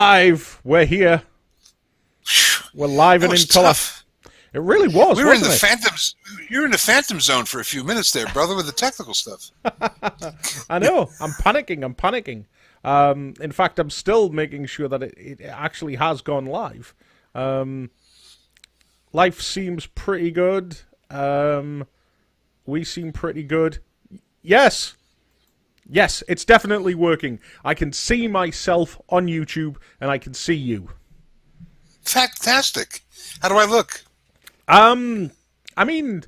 Live. We're here. We're live and in color. Tough. It really was. We were in the wasn't phantoms. You were in the phantom zone for a few minutes there, brother, with the technical stuff. it? I know. I'm panicking. In fact, I'm still making sure that it actually has gone live. Life seems pretty good. We seem pretty good. Yes, it's definitely working. I can see myself on YouTube, and I can see you. Fantastic. How do I look? I mean,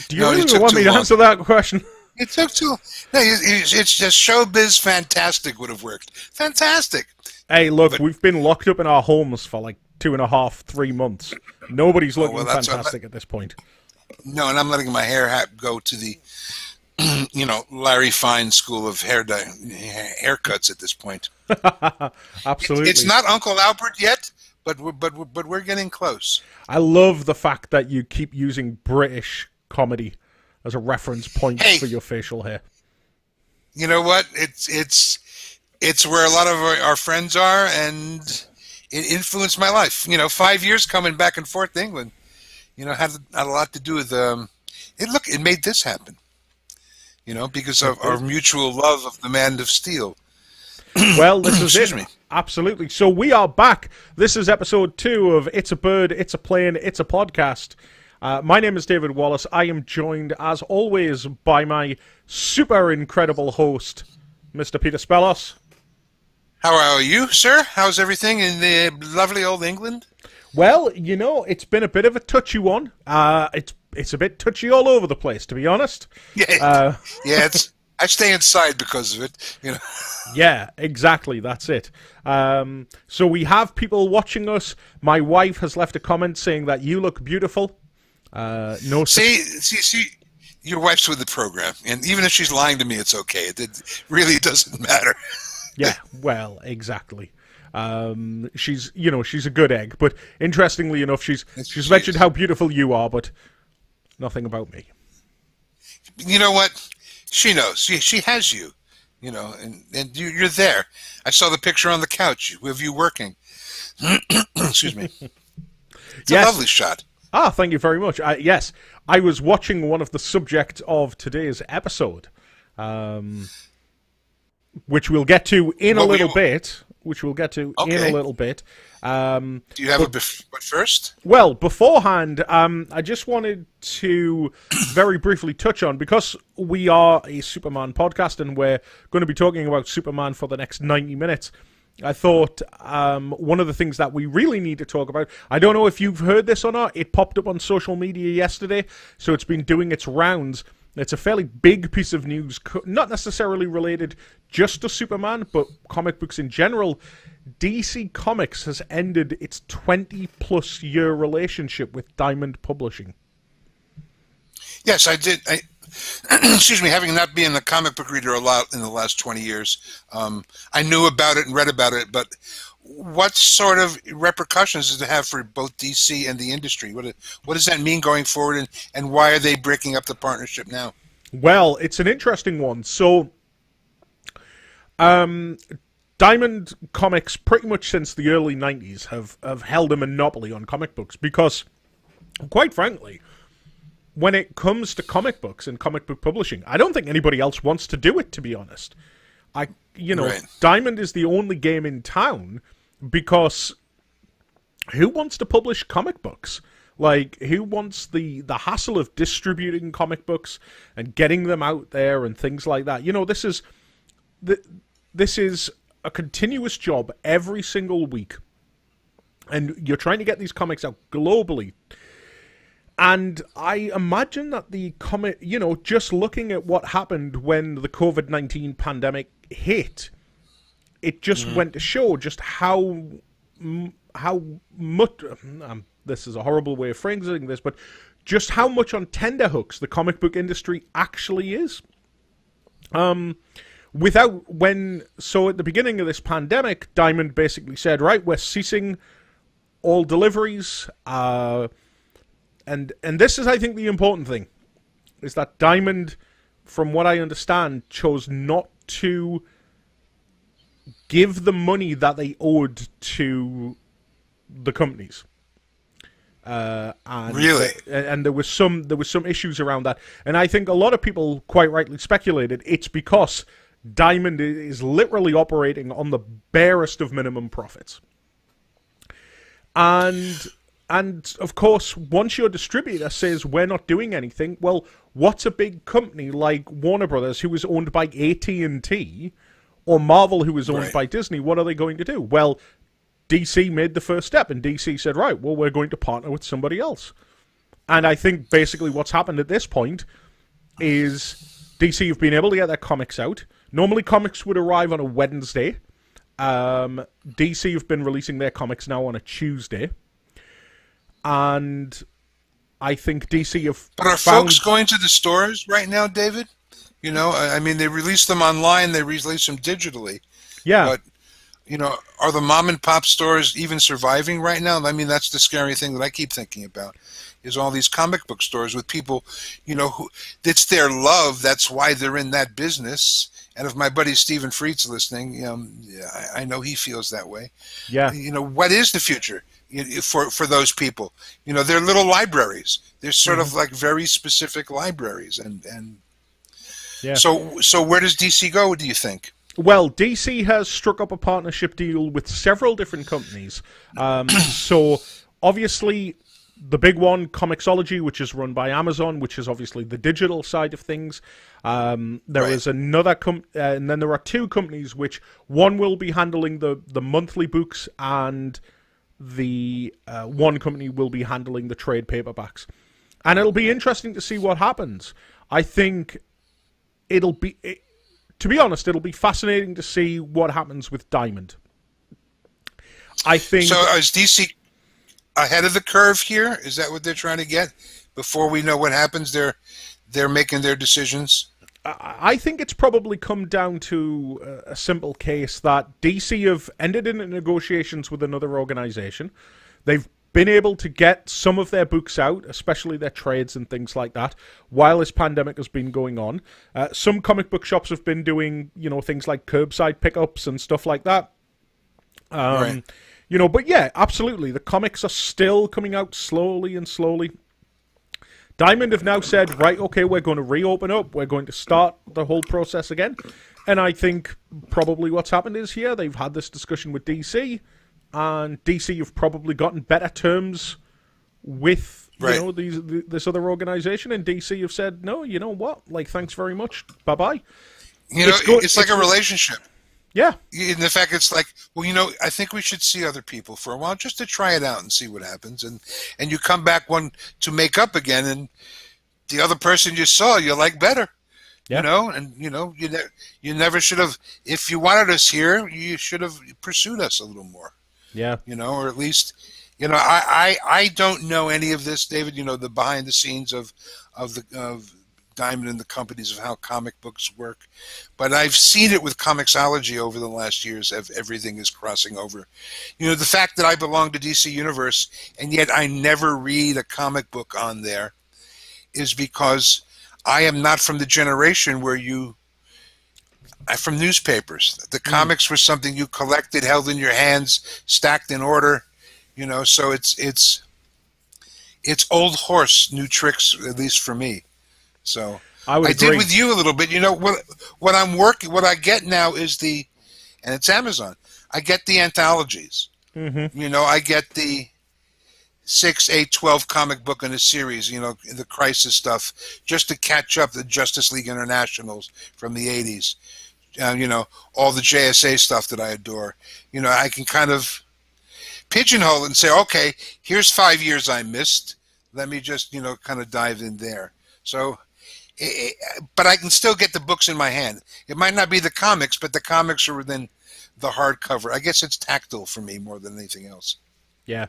do you No, really you took want too me to long. answer that question? It took too. No, it's just showbiz. Fantastic would have worked. Fantastic. Hey, look, But- we've been locked up in our homes for like 2.5, 3 months. Nobody's looking well, that's fantastic at this point. No, and I'm letting my hair go to the, Larry Fine school of haircuts at this point. Absolutely. It's not Uncle Albert yet, but we're getting close. I love the fact that you keep using British comedy as a reference point Hey. for your facial hair. You know what? It's where a lot of our friends are, and it influenced my life. 5 years coming back and forth to England, had a lot to do with it made this happen. Because of our mutual love of the Man of Steel. Well, this is Excuse it. me. Absolutely. So we are back. This is episode 2 of It's a Bird, It's a Plane, It's a Podcast. My name is David Wallace. I am joined, as always, by my super incredible host, Mr. Peter Spellos. How are you, sir? How's everything in the lovely old England? Well, it's been a bit of a touchy one. It's a bit touchy all over the place, to be honest. Yeah, I stay inside because of it. Yeah, exactly. That's it. So we have people watching us. My wife has left a comment saying that you look beautiful. No, See, your wife's with the program, and even if she's lying to me, it's okay. It really doesn't matter. yeah. Well, exactly. She's a good egg. But interestingly enough, she's mentioned how beautiful you are, but nothing about me. You know what? She knows. She has you. And you're there. I saw the picture on the couch with you working. Excuse me. It's Yes. a lovely shot. Thank you very much. Yes, I was watching one of the subjects of today's episode, which we'll get to in a little bit. Do you have but first? Well, beforehand, I just wanted to very briefly touch on, because we are a Superman podcast and we're going to be talking about Superman for the next 90 minutes. I thought one of the things that we really need to talk about, I don't know if you've heard this or not, it popped up on social media yesterday, so it's been doing its rounds. It's a fairly big piece of news, not necessarily related just to Superman, but comic books in general. DC Comics has ended its 20-plus year relationship with Diamond Publishing. Yes, I did. Excuse me, having not been a comic book reader a lot in the last 20 years, I knew about it and read about it, but what sort of repercussions does it have for both DC and the industry? What does that mean going forward, and why are they breaking up the partnership now? Well, it's an interesting one. So, Diamond Comics, pretty much since the early 90s, have held a monopoly on comic books because, quite frankly, when it comes to comic books and comic book publishing, I don't think anybody else wants to do it, to be honest. Right. Diamond is the only game in town because who wants to publish comic books? Like, who wants the hassle of distributing comic books and getting them out there and things like that? This is a continuous job every single week, and you're trying to get these comics out globally. And I imagine that the comic, just looking at what happened when the COVID-19 pandemic hit, it just went to show just how much, this is a horrible way of phrasing this, but just how much on tenterhooks the comic book industry actually is. So at the beginning of this pandemic, Diamond basically said, right, we're ceasing all deliveries, and this is, I think, the important thing, is that Diamond, from what I understand, chose not to give the money that they owed to the companies. And Really? And there was some issues around that, and I think a lot of people quite rightly speculated it's because Diamond is literally operating on the barest of minimum profits, and of course, once your distributor says we're not doing anything, well, what's a big company like Warner Brothers, who is owned by AT&T, or Marvel, who is owned by Disney, what are they going to do? Well, DC made the first step, and DC said, right, well, we're going to partner with somebody else. And I think basically what's happened at this point is DC have been able to get their comics out. Normally comics would arrive on a Wednesday. DC have been releasing their comics now on a Tuesday. And I think DC have But are folks going to the stores right now, David? You know, I mean, they release them online, they release them digitally. Yeah. But, you know, are the mom and pop stores even surviving right now? I mean, that's the scary thing that I keep thinking about, is all these comic book stores with people, you know, who it's their love. That's why they're in that business. And if my buddy Stephen Freed's listening, I know he feels that way. Yeah. You know, what is the future for those people? You know, they're little libraries. They're sort of like very specific libraries. And yeah. So where does DC go, do you think? Well, DC has struck up a partnership deal with several different companies. So, obviously, the big one, Comixology, which is run by Amazon, which is obviously the digital side of things. There is another and then there are two companies, which one will be handling the monthly books, and the one company will be handling the trade paperbacks. And it'll be interesting to see what happens. I think it'll be... To be honest, it'll be fascinating to see what happens with Diamond. I think... So is DC ahead of the curve here? Is that what they're trying to get? Before we know what happens, they're making their decisions? I think it's probably come down to a simple case that DC have ended in negotiations with another organization. They've been able to get some of their books out, especially their trades and things like that, while this pandemic has been going on. Some comic book shops have been doing, you know, things like curbside pickups and stuff like that. You know, but yeah, absolutely. The comics are still coming out slowly and slowly. Diamond have now said, right, okay, we're going to reopen up. We're going to start the whole process again. And I think probably what's happened is here, they've had this discussion with DC, and DC have probably gotten better terms with you know this other organization, and DC have said, no, you know what, like, thanks very much, bye bye. You know, it's like a relationship. Yeah. In the fact, it's like, well, you know, I think we should see other people for a while just to try it out and see what happens, and you come back one to make up again, and the other person you saw you like better. Yeah. You know, and you never should have. If you wanted us here, you should have pursued us a little more. Yeah. You know, or at least, you know, I don't know any of this, David, you know, the behind the scenes of Diamond and the companies, of how comic books work. But I've seen it with Comixology over the last years. Everything is crossing over. You know, the fact that I belong to DC Universe and yet I never read a comic book on there is because I am not from the generation where I'm from newspapers. The comics were something you collected, held in your hands, stacked in order, you know, so it's old horse, new tricks, at least for me. So I did with you a little bit. You know, what I get now is and it's Amazon. I get the anthologies. Mm-hmm. You know, I get the 6, 8, 12 comic book in a series, you know, the Crisis stuff, just to catch up the Justice League Internationals from the 80s. You know, all the JSA stuff that I adore. You know, I can kind of pigeonhole it and say, okay, here's 5 years I missed. Let me just, you know, kind of dive in there. So, but I can still get the books in my hand. It might not be the comics, but the comics are within the hardcover. I guess it's tactile for me more than anything else. Yeah,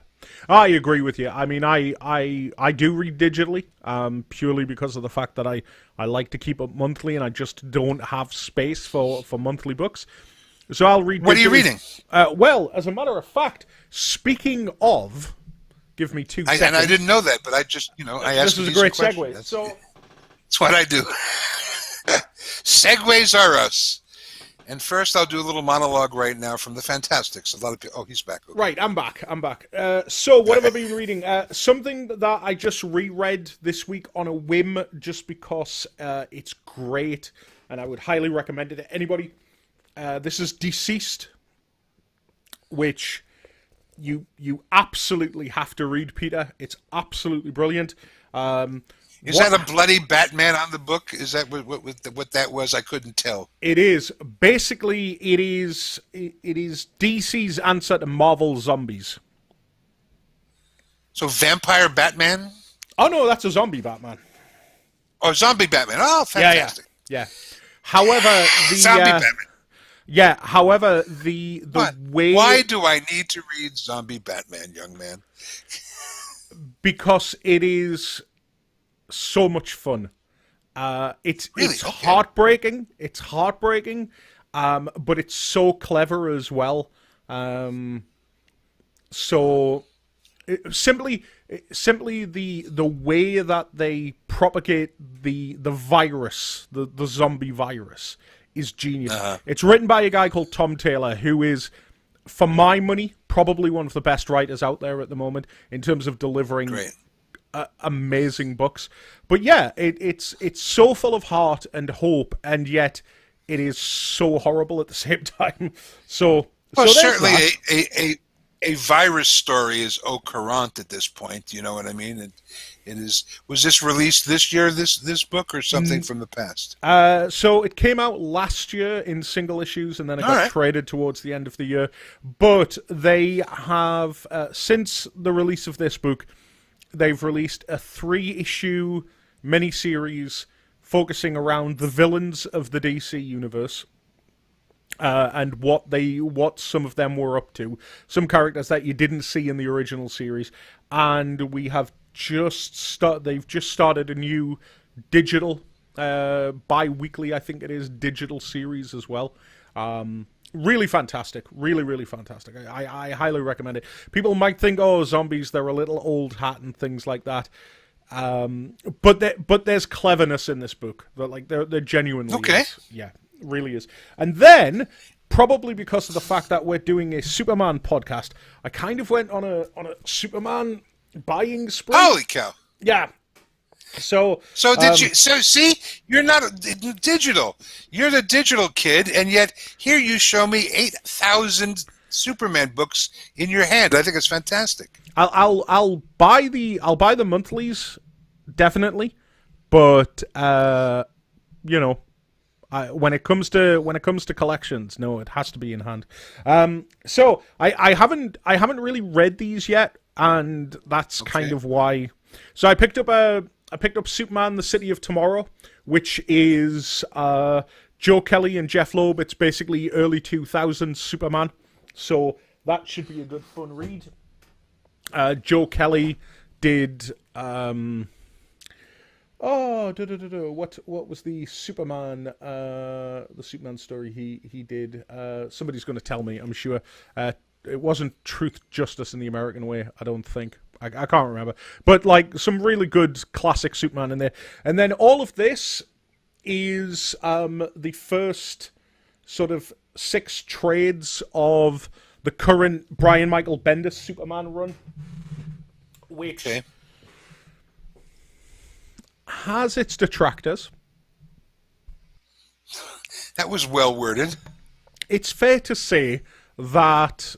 I agree with you. I mean, I do read digitally, purely because of the fact that I like to keep up monthly, and I just don't have space for monthly books. So I'll read digitally. What are you reading? Well, as a matter of fact, speaking of, give me 2 seconds. And I didn't know that, but I just, you know, I asked you. This is a great segue. That's what I do. Segues are us. And first, I'll do a little monologue right now from the Fantastics. A lot of people. Oh, he's back. Okay. Right, I'm back. So, what have I been reading? Something that I just reread this week on a whim, just because it's great, and I would highly recommend it to anybody. This is Deceased, which you absolutely have to read, Peter. It's absolutely brilliant. Is that a bloody Batman on the book? Is that what that was? I couldn't tell. It is. Basically, it is DC's answer to Marvel Zombies. So Vampire Batman? Oh, no, that's a zombie Batman. Oh, Zombie Batman. Oh, fantastic. Yeah. However, Zombie Batman. Yeah, however, the way... Why do I need to read Zombie Batman, young man? Because it is so much fun. It's heartbreaking. It's heartbreaking, but it's so clever as well. Simply the way that they propagate the virus, the zombie virus, is genius. It's written by a guy called Tom Taylor, who is, for my money, probably one of the best writers out there at the moment in terms of delivering amazing books. But yeah, it's so full of heart and hope, and yet it is so horrible at the same time. Certainly a virus story is au courant at this point. You know what I mean? It is. Was this released this year? This book or something from the past? So it came out last year in single issues, and then it got traded towards the end of the year. But they have since the release of this book, they've released a 3-issue miniseries focusing around the villains of the DC universe. And what some of them were up to, some characters that you didn't see in the original series, and we have they've just started a new digital, bi-weekly, I think it is, digital series as well. Really fantastic, really fantastic. I highly recommend it. People might think, oh, zombies, they're a little old hat and things like that. But there's cleverness in this book. They're genuinely is. Yeah. Really is. And then, probably because of the fact that we're doing a Superman podcast, I kind of went on a Superman buying spree. Holy cow! Yeah. So did you? So see, you're not digital. You're the digital kid, and yet here you show me 8,000 Superman books in your hand. I think it's fantastic. I'll buy the monthlies, definitely, but when it comes to collections, no, it has to be in hand. So I haven't really read these yet, and that's kind of why. So I picked up Superman: The City of Tomorrow, which is Joe Kelly and Jeff Loeb. It's basically early 2000s Superman, so that should be a good fun read. Joe Kelly did. What was the Superman story he did? Somebody's going to tell me, I'm sure. It wasn't Truth, Justice, and the American Way, I don't think. I can't remember. But like some really good classic Superman in there. And then all of this is the first sort of 6 trades of the current Brian Michael Bendis Superman run, which has its detractors. That was well worded. It's fair to say that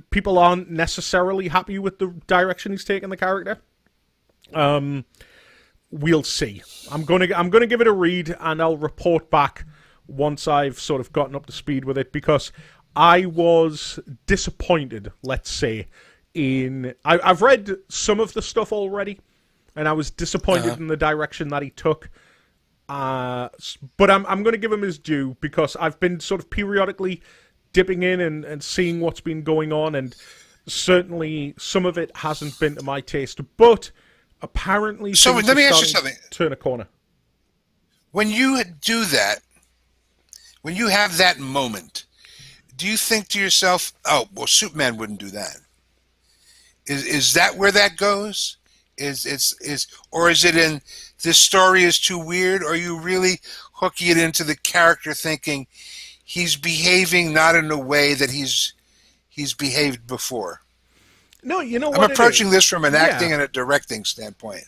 people aren't necessarily happy with the direction he's taken the character. We'll see. I'm gonna give it a read, and I'll report back once I've sort of gotten up to speed with it, because I was disappointed, let's say, I've read some of the stuff already, and I was disappointed in the direction that he took. But I'm going to give him his due, because I've been sort of periodically dipping in and seeing what's been going on, and certainly some of it hasn't been to my taste. But apparently, so let me ask you something. Turn a corner. When you do that, when you have that moment, do you think to yourself, "Oh, well, Superman wouldn't do that"? Is that where that goes? Or is it in this story is too weird? Or are you really hooking it into the character, thinking he's behaving not in a way that he's behaved before. No, you know I'm what? approaching this from an Yeah. acting and a directing standpoint.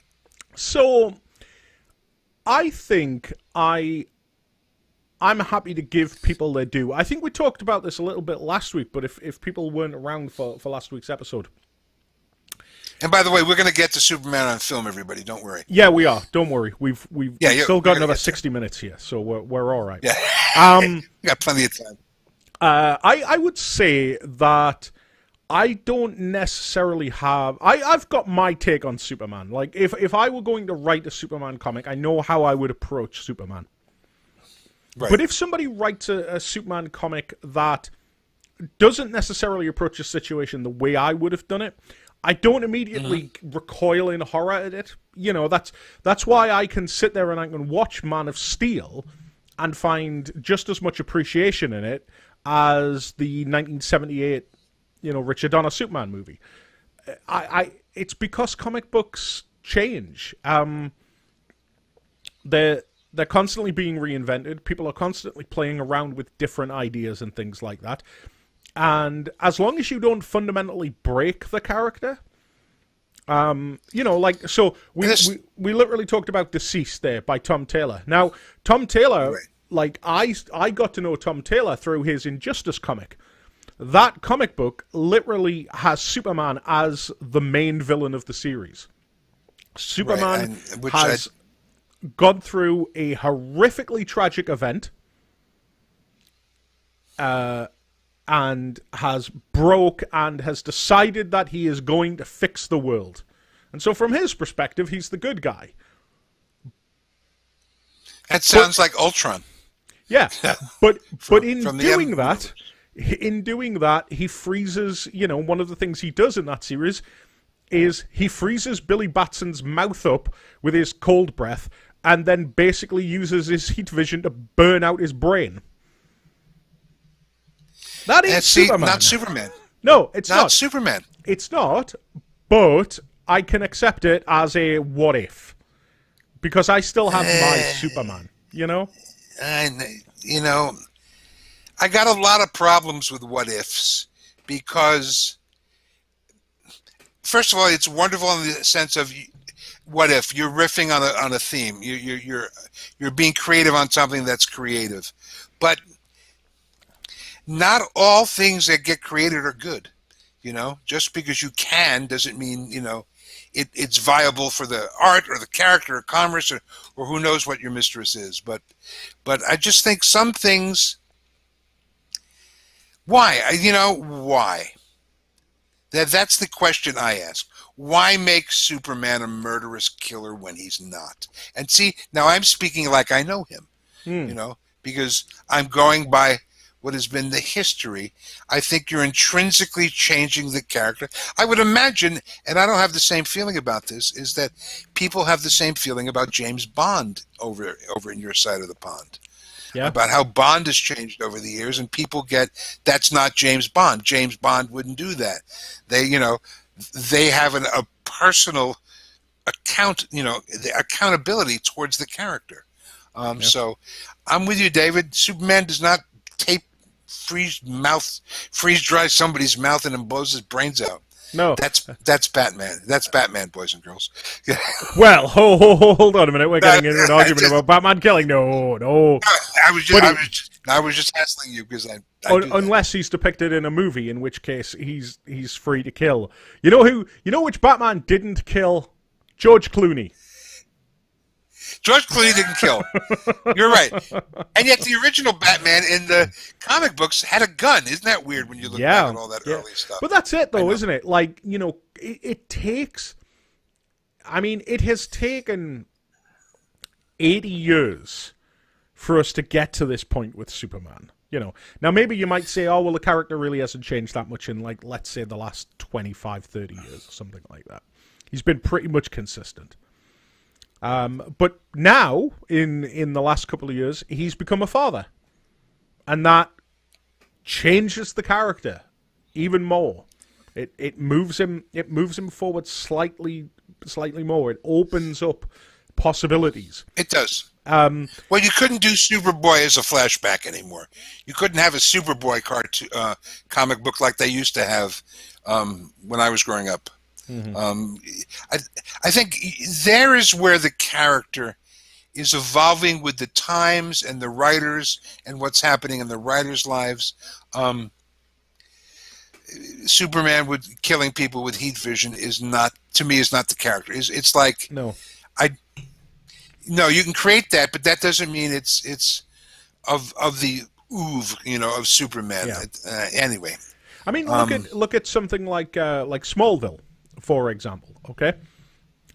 So, I think I'm happy to give people their due. I think we talked about this a little bit last week, but if people weren't around for last week's episode. And by the way, we're going to get to Superman on film, everybody. Don't worry. Yeah, we are. Don't worry. We've still got another 60 minutes here, so we're all right. Yeah. We got plenty of time. I would say that I don't necessarily have... I've got my take on Superman. Like, if I were going to write a Superman comic, I know how I would approach Superman. Right. But if somebody writes a Superman comic that doesn't necessarily approach a situation the way I would have done it, I don't immediately recoil in horror at it. You know, that's why I can sit there and I can watch Man of Steel and find just as much appreciation in it as the 1978, Richard Donner Superman movie. It's because comic books change. They're constantly being reinvented. People are constantly playing around with different ideas and things like that. And as long as you don't fundamentally break the character, so we literally talked about Deceased there by Tom Taylor. Now, Tom Taylor, like I got to know Tom Taylor through his Injustice comic. That comic book literally has Superman as the main villain of the series. Superman has gone through a horrifically tragic event, and has broke and has decided that he is going to fix the world. And so from his perspective, he's the good guy. That sounds like Ultron. Yeah, but in doing that, he freezes, one of the things he does in that series is he freezes Billy Batson's mouth up with his cold breath and then basically uses his heat vision to burn out his brain. That is Superman. Not Superman. No, it's not. Not Superman. It's not, but I can accept it as a what if. Because I still have my Superman, I got a lot of problems with what ifs because, first of all, it's wonderful in the sense of what if you're riffing on a theme. You're being creative on something that's creative, but not all things that get created are good. Just because you can doesn't mean it's viable for the art or the character or commerce or who knows what your mistress is. But I just think some things. Why? Why? That's the question I ask. Why make Superman a murderous killer when he's not? And see, now I'm speaking like I know him, because I'm going by what has been the history. I think you're intrinsically changing the character. I would imagine, and I don't have the same feeling about this, is that people have the same feeling about James Bond over in your side of the pond. Yeah. About how Bond has changed over the years, and people get, that's not James Bond. James Bond wouldn't do that. They have a personal accountability towards the character. So I'm with you, David. Superman does not freeze dry somebody's mouth and then blows his brains out. No, that's Batman. That's Batman, boys and girls. Well, hold on a minute. We're getting into an argument about Batman killing. No. I was just asking you because I unless he's depicted in a movie, in which case he's free to kill. You know which Batman didn't kill? George Clooney. George Clooney didn't kill. You're right. And yet the original Batman in the comic books had a gun. Isn't that weird when you look back at all that early stuff? But that's it, though, isn't it? Like, it takes... I mean, it has taken 80 years for us to get to this point with Superman. Now maybe you might say, oh, well, the character really hasn't changed that much in, like, let's say the last 25, 30 years or something like that. He's been pretty much consistent. But now, in the last couple of years, he's become a father. And that changes the character even more. It moves him forward slightly more. It opens up possibilities. It does. Well, you couldn't do Superboy as a flashback anymore. You couldn't have a Superboy comic book like they used to have when I was growing up. I think there is where the character is evolving with the times and the writers and what's happening in the writers' lives. Superman with killing people with heat vision is not, to me, is not the character. It's like No. No, you can create that, but that doesn't mean it's of the oeuvre, of Superman. Yeah. Anyway, I mean, look at something like Smallville, for example. Okay,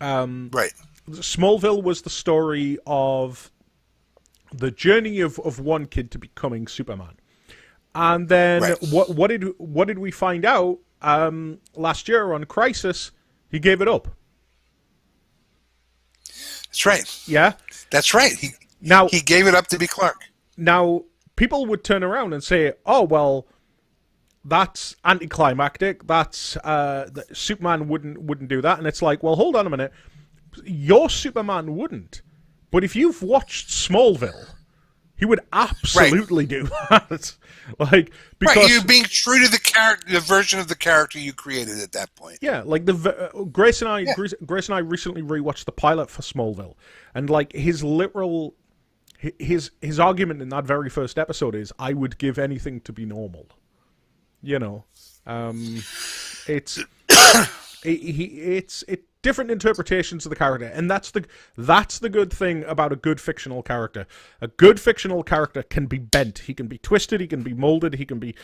right. Smallville was the story of the journey of one kid to becoming Superman, and then Right. what did we find out last year on Crisis? He gave it up. That's right. Yeah, That's right. He gave it up to be Clark. Now, people would turn around and say, "Oh, well, that's anticlimactic. That's Superman wouldn't do that." And it's like, well, hold on a minute. Your Superman wouldn't. But if you've watched Smallville, he would absolutely do that. Like, because Right, you're being true to the character, the version of the character you created at that point. yeah, like Grace and I recently rewatched the pilot for Smallville, and like his argument in that very first episode is, "I would give anything to be normal." It's it's different interpretations of the character, and that's the good thing about a good fictional character. A good fictional character can be bent, he can be twisted, he can be molded, he can be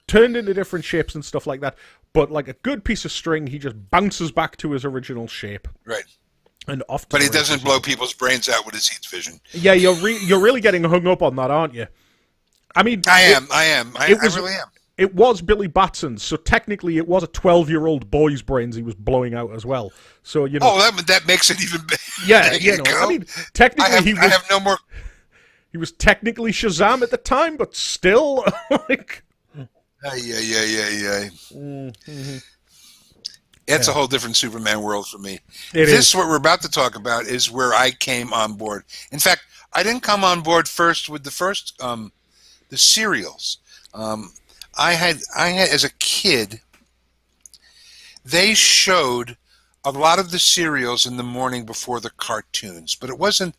turned into different shapes and stuff like that. But like a good piece of string, he just bounces back to his original shape. Right. And often, but he doesn't blow people's brains out with his heat vision. Yeah, you're really getting hung up on that, aren't you? I mean, I am. I really am. It was Billy Batson's, so technically it was a 12-year-old boy's brains he was blowing out as well. So Oh, that makes it even better. Yeah, I mean, technically I have no more. He was technically Shazam at the time, but still, like. Yeah. It's a whole different Superman world for me. What we're about to talk about is where I came on board. In fact, I didn't come on board first with the serials. I had as a kid, they showed a lot of the serials in the morning before the cartoons, but it wasn't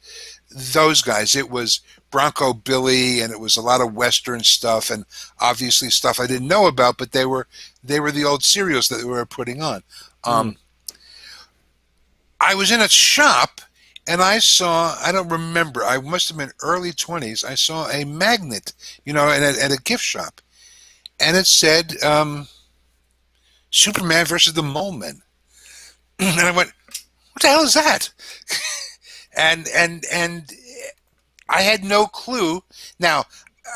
those guys. It was Bronco Billy, and it was a lot of Western stuff, and obviously stuff I didn't know about, but they were the old serials that they were putting on. I was in a shop, and I saw, I don't remember, I must have been early 20s, I saw a magnet, at a gift shop. And it said, Superman versus the Mole Men. And I went, what the hell is that? and I had no clue. Now,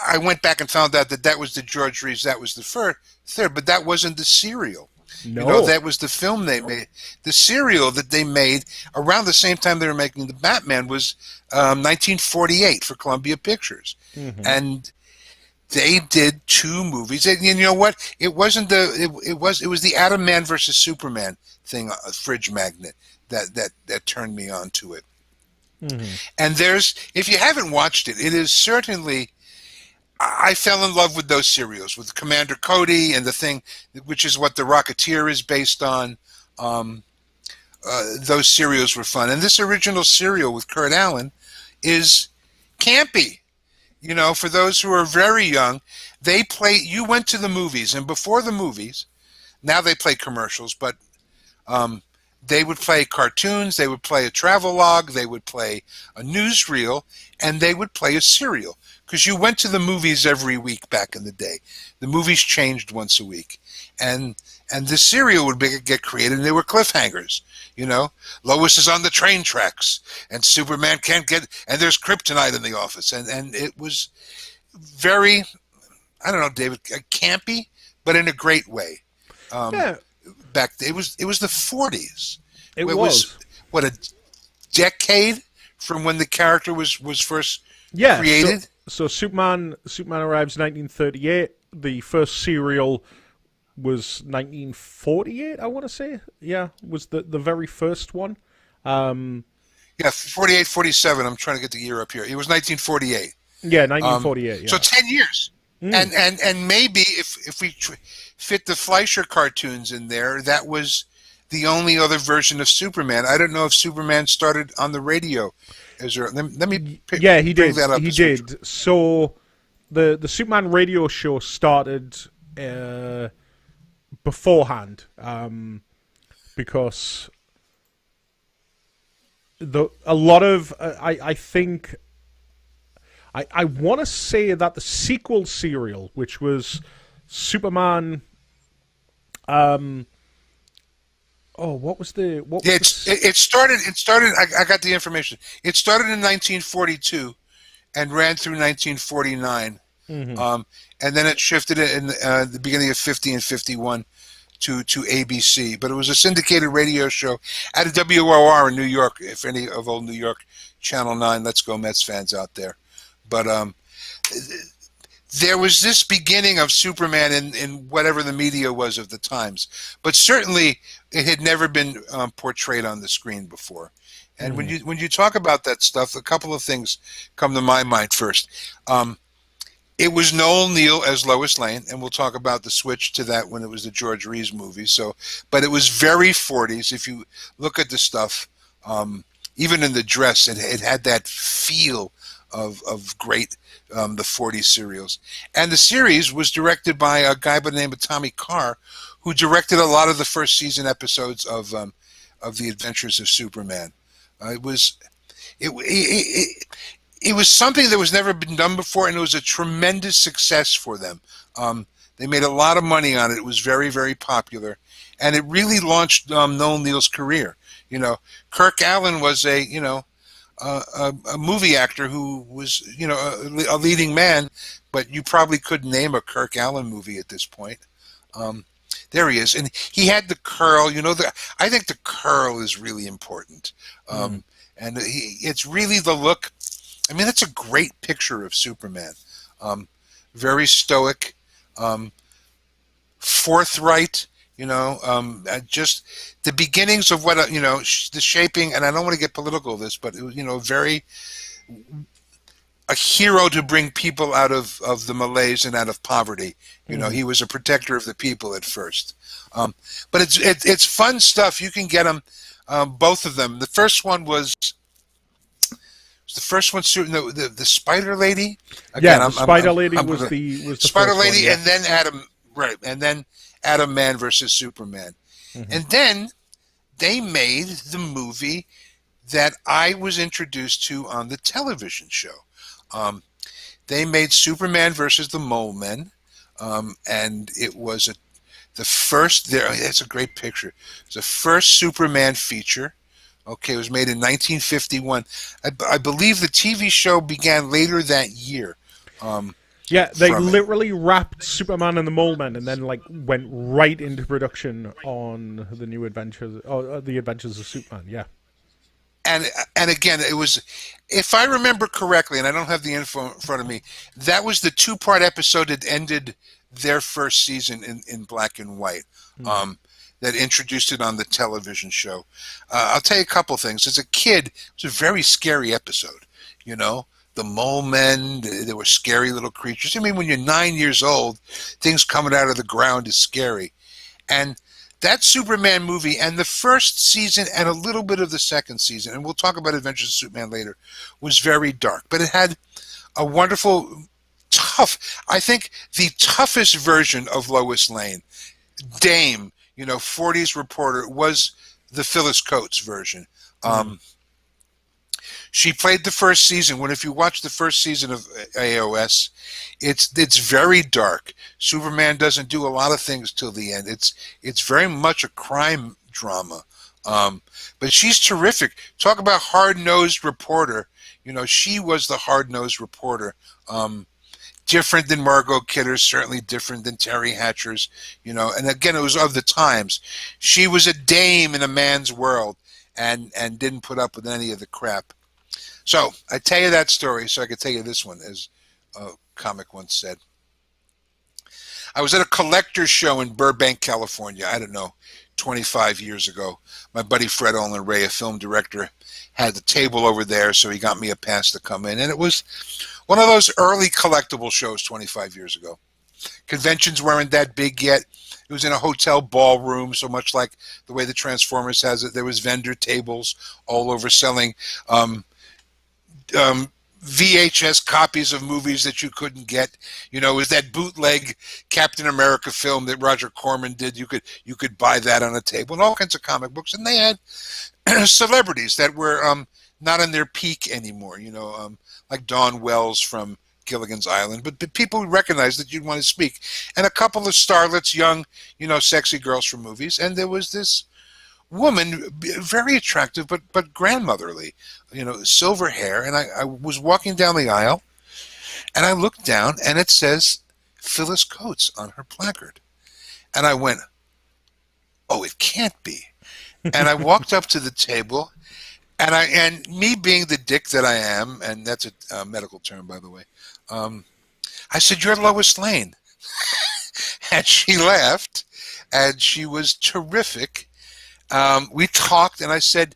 I went back and found out that was the George Reeves, that was the third, but that wasn't the serial. No. That was the film they made. The serial that they made around the same time they were making the Batman was 1948 for Columbia Pictures. Mm-hmm. And they did 2 movies. And you know what? It wasn't it was the Atom Man versus Superman thing, fridge magnet that turned me on to it. Mm-hmm. And if you haven't watched it, it is certainly, I fell in love with those serials, with Commander Cody and the thing, which is what the Rocketeer is based on. Those serials were fun. And this original serial with Kurt Allen is campy. For those who are very young, you went to the movies, and before the movies, now they play commercials, but they would play cartoons, they would play a travelogue, they would play a newsreel, and they would play a serial. Because you went to the movies every week back in the day. The movies changed once a week. And the serial would get created, and they were cliffhangers. Lois is on the train tracks, and Superman can't get, and there's kryptonite in the office. And it was very, I don't know, David, campy, but in a great way. Yeah. It was the 40s. It was what, a decade from when the character was first created? So Superman arrives 1938. The first serial was 1948, I want to say. Yeah, was the very first one. Yeah, Yeah, 48, 47. I'm trying to get the year up here. It was 1948. Yeah, 1948. So Yeah. 10 years. Mm. And maybe if we fit the Fleischer cartoons in there, that was the only other version of Superman. I don't know if Superman started on the radio. Let me Yeah, he bring did. that up. He did. So the Superman radio show started beforehand, because a lot of I think I want to say that the sequel serial, which was Superman, what was Yeah, the it started. It started. I got the information. It started in 1942 and ran through 1949, Mhm. and then it shifted in the beginning of 50 and 51 to ABC. But it was a syndicated radio show at a WOR in New York. If any of old New York Channel 9, Let's Go Mets fans out there, but there was this beginning of Superman in whatever the media was of the times, but certainly it had never been portrayed on the screen before. And when you talk about that stuff, a couple of things come to my mind first. It was Noel Neill as Lois Lane, and we'll talk about the switch to that when it was the George Reeves movie. So, but it was very 40s. If you look at the stuff, even in the dress, it had that feel of great the 40s serials. And the series was directed by a guy by the name of Tommy Carr, who directed a lot of the first season episodes of The Adventures of Superman. It was something that was never been done before, and it was a tremendous success for them. They made a lot of money on it. It was very, very popular, and it really launched Noel Neill's career. You know, Kirk Allen was a movie actor who was, a leading man, but you probably couldn't name a Kirk Allen movie at this point. There he is, and he had the curl. I think the curl is really important, and it's really the look. I mean, that's a great picture of Superman. Very stoic, forthright. Just the beginnings of what the shaping. And I don't want to get political with this, but it was very a hero to bring people out of the malaise and out of poverty. He was a protector of the people at first. But it's fun stuff. You can get them, both of them. The first one was the first one, the Spider Lady. Again, Yeah, the Spider Lady was the Spider first Lady, one, yeah. and then Adam Man versus Superman, and then they made the movie that I was introduced to on the television show. They made Superman versus the Mole Men, and it was the first. That's a great picture. It was the first Superman feature. Okay, it was made in 1951. I believe the TV show began later that year. Yeah, they literally wrapped Superman and the Mole Men and then went right into production on the New Adventures, or the Adventures of Superman. Yeah. And again, it was, if I remember correctly, and I don't have the info in front of me, that was the two-part episode that ended their first season in black and white. That introduced it on the television show. I'll tell you a couple things. As a kid, it was a very scary episode. The Mole Men, they were scary little creatures. I mean, when you're 9 years old, things coming out of the ground is scary. And that Superman movie, and the first season and a little bit of the second season, and we'll talk about Adventures of Superman later, was very dark. But it had a wonderful, I think the toughest version of Lois Lane, Dame, 40s reporter, was the Phyllis Coates version. She played the first season. If you watch the first season of AOS, it's very dark. Superman doesn't do a lot of things till the end. It's very much a crime drama. But she's terrific. Talk about hard-nosed reporter. She was the hard-nosed reporter. Different than Margot Kidder, certainly different than Terry Hatcher's, and again, it was of the times. She was a dame in a man's world and didn't put up with any of the crap. So I tell you that story so I could tell you this one, as a comic once said. I was at a collector's show in Burbank, California. I don't know, 25 years ago. My buddy Fred Olin Ray, a film director, had the table over there, so he got me a pass to come in. And it was one of those early collectible shows 25 years ago. Conventions weren't that big yet. It was in a hotel ballroom, so much like the way the Transformers has it. There was vendor tables all over selling VHS copies of movies that you couldn't get. You know, it was that bootleg Captain America film that Roger Corman did. You could buy that on a table, and all kinds of comic books. And they had celebrities that were not in their peak anymore. You know, like Dawn Wells from Gilligan's Island, but people recognized that you'd want to speak, and a couple of starlets, young, you know, sexy girls from movies. And there was this woman, very attractive, but grandmotherly, you know, silver hair. And I was walking down the aisle, and I looked down, and it says Phyllis Coates on her placard. And I went, oh, it can't be. And I walked up to the table, and me being the dick that I am, and that's a medical term, by the way, I said, you're Lois Lane. And she laughed, and she was terrific. We talked, and I said,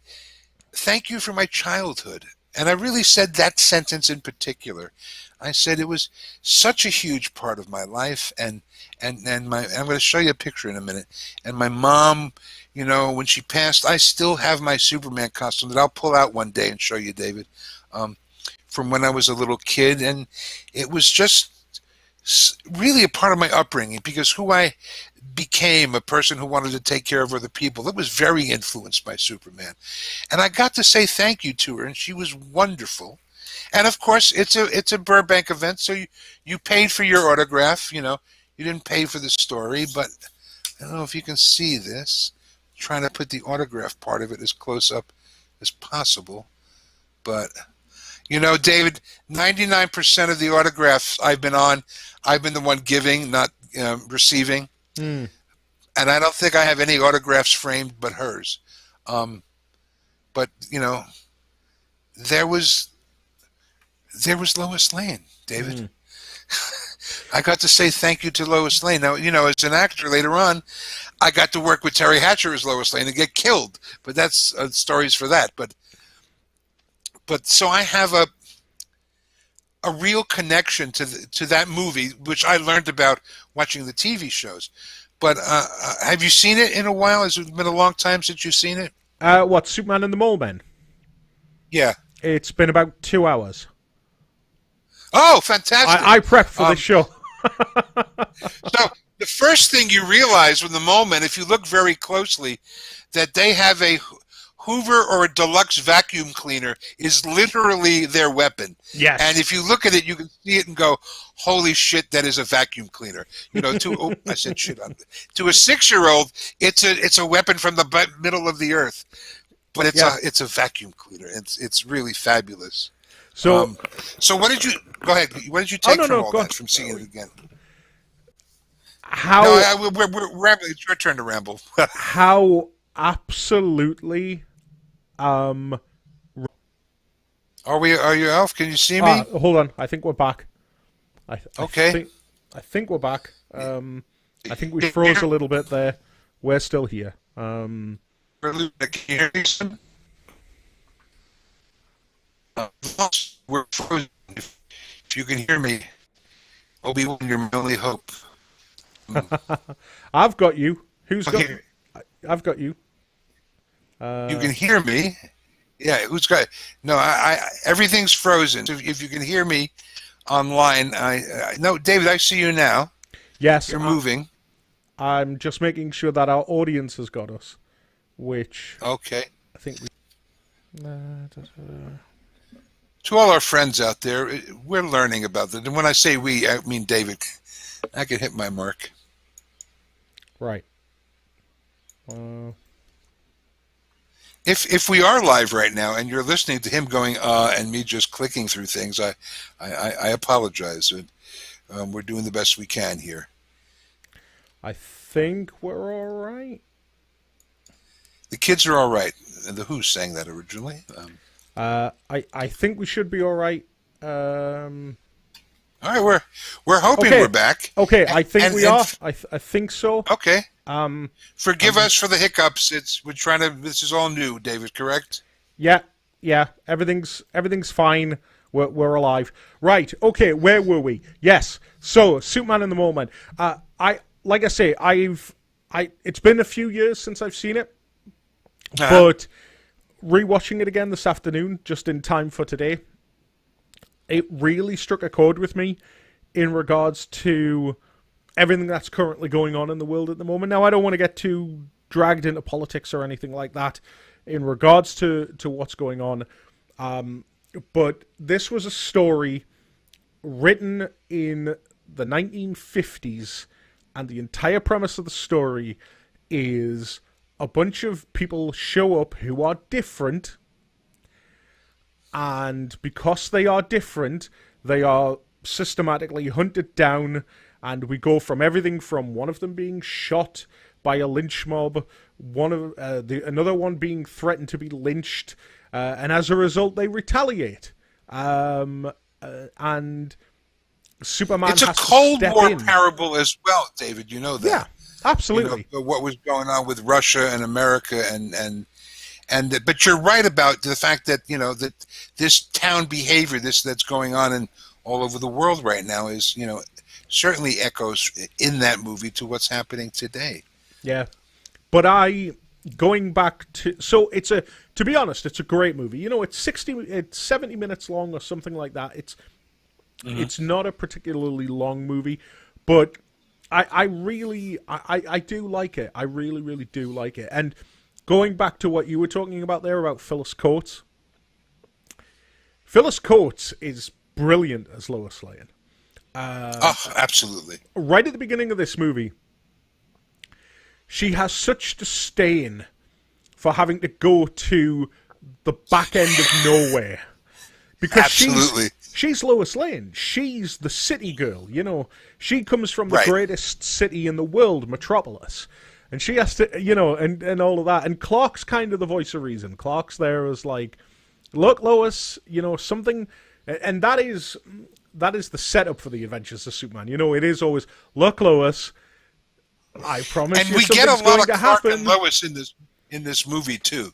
thank you for my childhood. And I really said that sentence in particular. I said it was such a huge part of my life, and I'm going to show you a picture in a minute. And my mom, you know, when she passed, I still have my Superman costume that I'll pull out one day and show you, David, from when I was a little kid. And it was just really a part of my upbringing, because who I became, a person who wanted to take care of other people, it was very influenced by Superman. And I got to say thank you to her, and she was wonderful. And of course, it's a Burbank event, so you paid for your autograph. You know, you didn't pay for the story, but I don't know if you can see this. I'm trying to put the autograph part of it as close up as possible, but you know, David, 99% of the autographs I've been on, I've been the one giving, not receiving. And I don't think I have any autographs framed but hers. But you know, there was Lois Lane, David. I got to say thank you to Lois Lane. Now, you know, as an actor later on, I got to work with Terry Hatcher as Lois Lane and get killed. But that's stories for that. But so I have a real connection to that movie, which I learned about watching the TV shows. But have you seen it in a while? Has it been a long time since you've seen it? What, Superman and the Mole Men? Yeah. It's been about 2 hours. Oh, fantastic. I prepped for this show. So the first thing you realize with the Mole Men, if you look very closely, that they have a Hoover or a deluxe vacuum cleaner is literally their weapon. Yes. And if you look at it, you can see it and go, holy shit, that is a vacuum cleaner. You know, I said shit. To a 6-year-old, it's a weapon from the middle of the earth. But it's a vacuum cleaner. It's really fabulous. So what did you go ahead? What did you take from all that, from seeing it again? How we're rambling. It's your turn to ramble. How absolutely Are you Alf? Can you see me? Hold on, I think we're back. Okay. I think we're back. I think we froze a little bit there. We're still here. Can you hear me? We're frozen. If you can hear me, Obi-Wan, you're my only hope. I've got you. Who's Okay. I've got you. You can hear me? Yeah, who's got? No, everything's frozen. So if you can hear me online, no, David, I see you now. Yes, You're moving. I'm just making sure that our audience has got us, which Okay. I think we. To all our friends out there, we're learning about that. And when I say we, I mean David. I can hit my mark. Right. If we are live right now and you're listening to him going and me just clicking through things, I apologize. We're doing the best we can here. I think we're all right. The kids are all right. The Who sang that originally. I think we should be all right. All right, we're hoping Okay. we're back. Okay, I think we are. F- I think so. okay. Um, Forgive us for the hiccups. We're trying to. This is all new, David. Correct? yeah, yeah. Everything's fine. We're alive. Right. Okay. Where were we? Yes. So Superman in the moment. Like I say, it's been a few years since I've seen it, but rewatching it again this afternoon, just in time for today, it really struck a chord with me in regards to everything that's currently going on in the world at the moment. Now, I don't want to get too dragged into politics or anything like that in regards to what's going on, but this was a story written in the 1950s, and the entire premise of the story is a bunch of people show up who are different, and because they are different, they are systematically hunted down, and we go from everything from one of them being shot by a lynch mob, another one being threatened to be lynched, and as a result they retaliate. And Superman It's a has Cold to step War in. parable as well, David. You know that. Yeah, absolutely. You know, what was going on with Russia and America, but you're right about the fact that that this town behavior, that's going on in all over the world right now, is certainly echoes in that movie to what's happening today. Yeah, but going back to to be honest, it's a great movie. It's 70 minutes long or something like that. It's not a particularly long movie, but I really do like it. I really, really do like it. And going back to what you were talking about there about Phyllis Coates. Phyllis Coates is brilliant as Lois Lane. Absolutely. Right at the beginning of this movie, she has such disdain for having to go to the back end of nowhere. Because Absolutely. She's Lois Lane. She's the city girl, She comes from the greatest city in the world, Metropolis. And she has to, and all of that. And Clark's kind of the voice of reason. Clark's there as like, look, Lois, something... And that is the setup for the Adventures of Superman. It is always, look, Lois, I promise and you we get a something's lot going of to Clark happen. and Lois in this movie, too.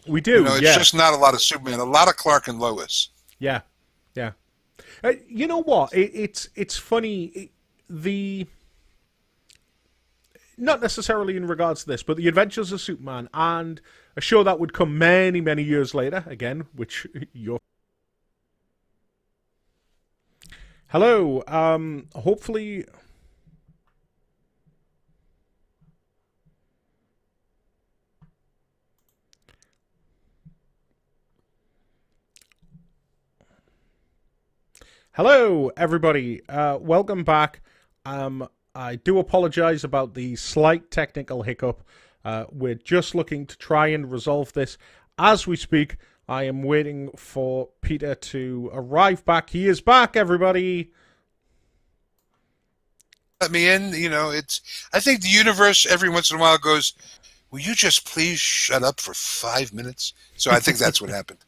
We do, It's just not a lot of Superman, a lot of Clark and Lois. Yeah, yeah. You know what? It's funny. Not necessarily in regards to this, but the Adventures of Superman and a show that would come many, many years later, again, which you're... Hello, hopefully... Hello, everybody. Welcome back. I do apologize about the slight technical hiccup. We're just looking to try and resolve this as we speak. I am waiting for Peter to arrive back. He is back, everybody. Let me in. I think the universe every once in a while goes, will you just please shut up for 5 minutes? So I think that's what happened.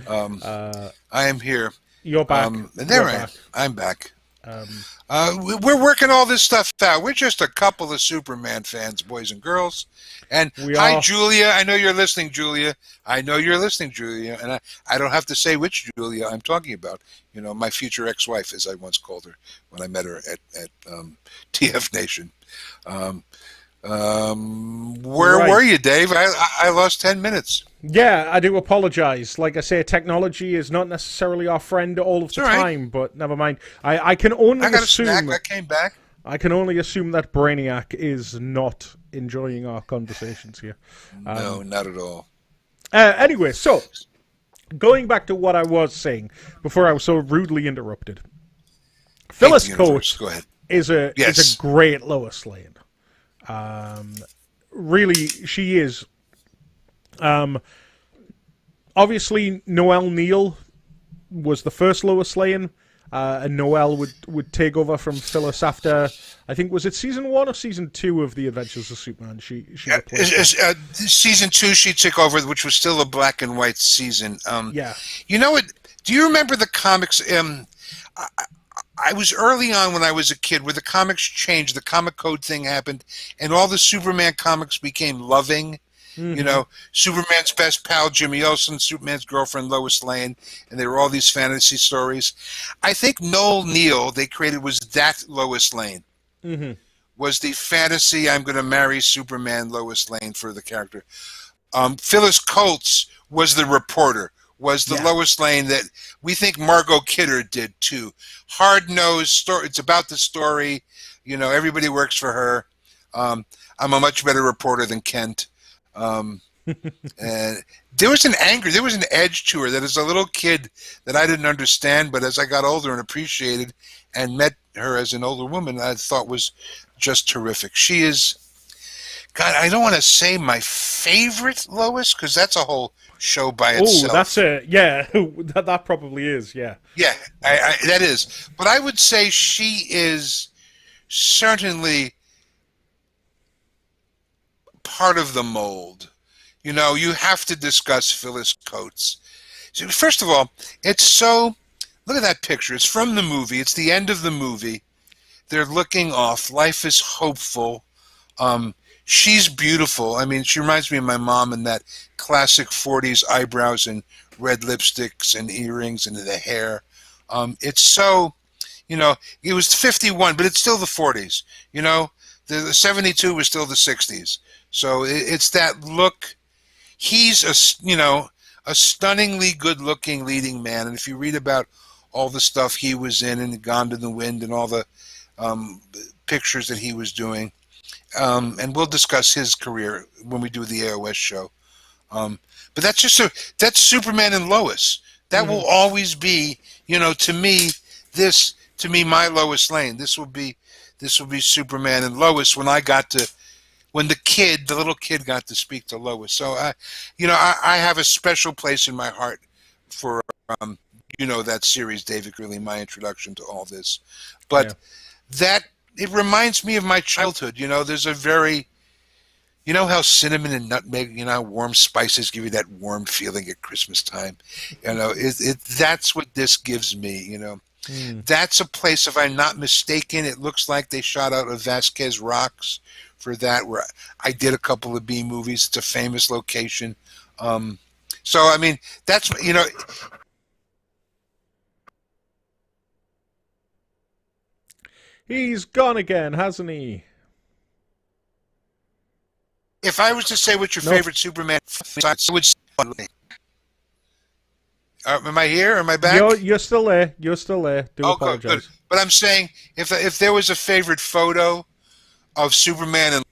I am here. You're back. And there I am. I'm back. We're working all this stuff out. We're just a couple of Superman fans, boys and girls. And hi, Julia. I know you're listening, Julia. And I don't have to say which Julia I'm talking about. My future ex-wife, as I once called her when I met her at TF Nation. Where were you, Dave? I lost 10 minutes. Yeah, I do apologize. Like I say, technology is not necessarily our friend all of the time, but never mind. I can only assume... a snack. I came back. I can only assume that Brainiac is not enjoying our conversations here. No, not at all. Anyway, so, going back to what I was saying before I was so rudely interrupted. Phyllis Coates is a great Lois Lane. Really, she is. Obviously, Noelle Neal was the first Lois Lane, and Noelle would take over from Phyllis after, I think, was it season 1 or season 2 of The Adventures of Superman? Season 2 she took over, which was still a black and white season. Yeah. You know what? Do you remember the comics? I was early on when I was a kid where the comics changed, the comic code thing happened, and all the Superman comics became loving. You Mm-hmm. know, Superman's best pal, Jimmy Olsen, Superman's girlfriend, Lois Lane, and they were all these fantasy stories. I think Noel Neal, they created, was that Lois Lane. Mm-hmm. Was the fantasy, I'm going to marry Superman, Lois Lane for the character. Phyllis Coates was the reporter, was the Yeah. Lois Lane that we think Margot Kidder did too. Hard-nosed story. It's about the story. You know, everybody works for her. I'm a much better reporter than Kent. And there was an edge to her that as a little kid that I didn't understand, but as I got older and appreciated and met her as an older woman, I thought was just terrific. She is, God, I don't want to say my favorite Lois because that's a whole show by itself. Oh, that's it. Yeah, that probably is. Yeah. Yeah, that is. But I would say she is certainly part of the mold. You know, you have to discuss Phyllis Coates. So first of all, it's so... Look at that picture. It's from the movie. It's the end of the movie. They're looking off. Life is hopeful. She's beautiful. I mean, she reminds me of my mom in that classic 40s eyebrows and red lipsticks and earrings and the hair. It's so, you know, it was 51, but it's still the 40s. You know, the 72 was still the 60s. So it's that look. He's a stunningly good-looking leading man. And if you read about all the stuff he was in and Gone to the Wind and all the pictures that he was doing, and we'll discuss his career when we do the AOS show. But that's Superman and Lois. That will always be, you know, to me, my Lois Lane. This will be Superman and Lois when the little kid got to speak to Lois. So I have a special place in my heart for that series, David. Really, my introduction to all this, but that it reminds me of my childhood. You know, there's a very, you know how cinnamon and nutmeg, you know, how warm spices give you that warm feeling at Christmas time. You know, that's what this gives me. You know, that's a place. If I'm not mistaken, it looks like they shot out of Vasquez Rocks for that, where I did a couple of B movies. It's a famous location. So I mean, that's, you know. He's gone again, hasn't he? If I was to say what's your favorite Superman, I would say, am I here? Am I back? You're still there. You're still there. Do apologize. Good. But I'm saying, if there was a favorite photo of Superman and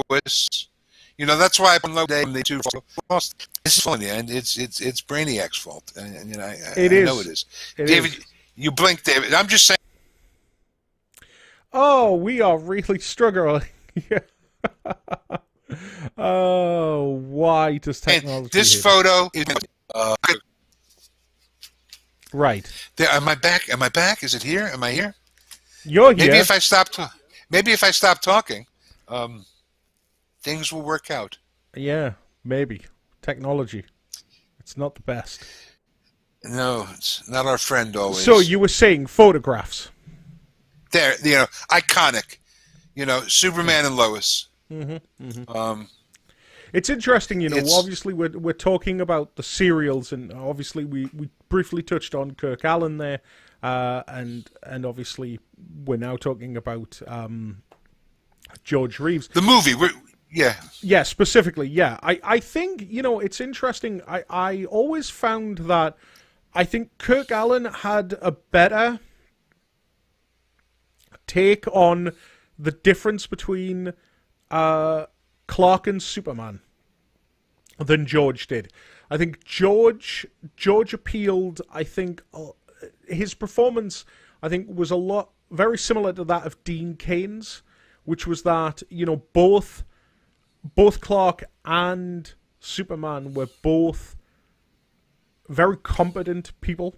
Lois, you know, that's why I put the two. It's funny, and it's Brainiac's fault, and you know, I know it is. David, you blinked, David. I'm just saying. Oh, we are really struggling. Oh, why does technology? This photo is right. There, am I back? Am I back? Is it here? Am I here? You're here. Maybe if I stop talking, things will work out. Yeah, maybe. Technology. It's not the best. No, it's not our friend always. So you were saying photographs. There, you know, iconic. You know, Superman and Lois. It's interesting, you know. Obviously, we're talking about the serials, and obviously we briefly touched on Kirk Allen there, and obviously we're now talking about George Reeves. The movie, yeah, specifically, yeah. I think, you know, it's interesting. I always found that I think Kirk Allen had a better take on the difference between Clark and Superman than George did. I think George appealed. I think his performance, I think, was very similar to that of Dean Cain's, which was that, you know, both Clark and Superman were both very competent people.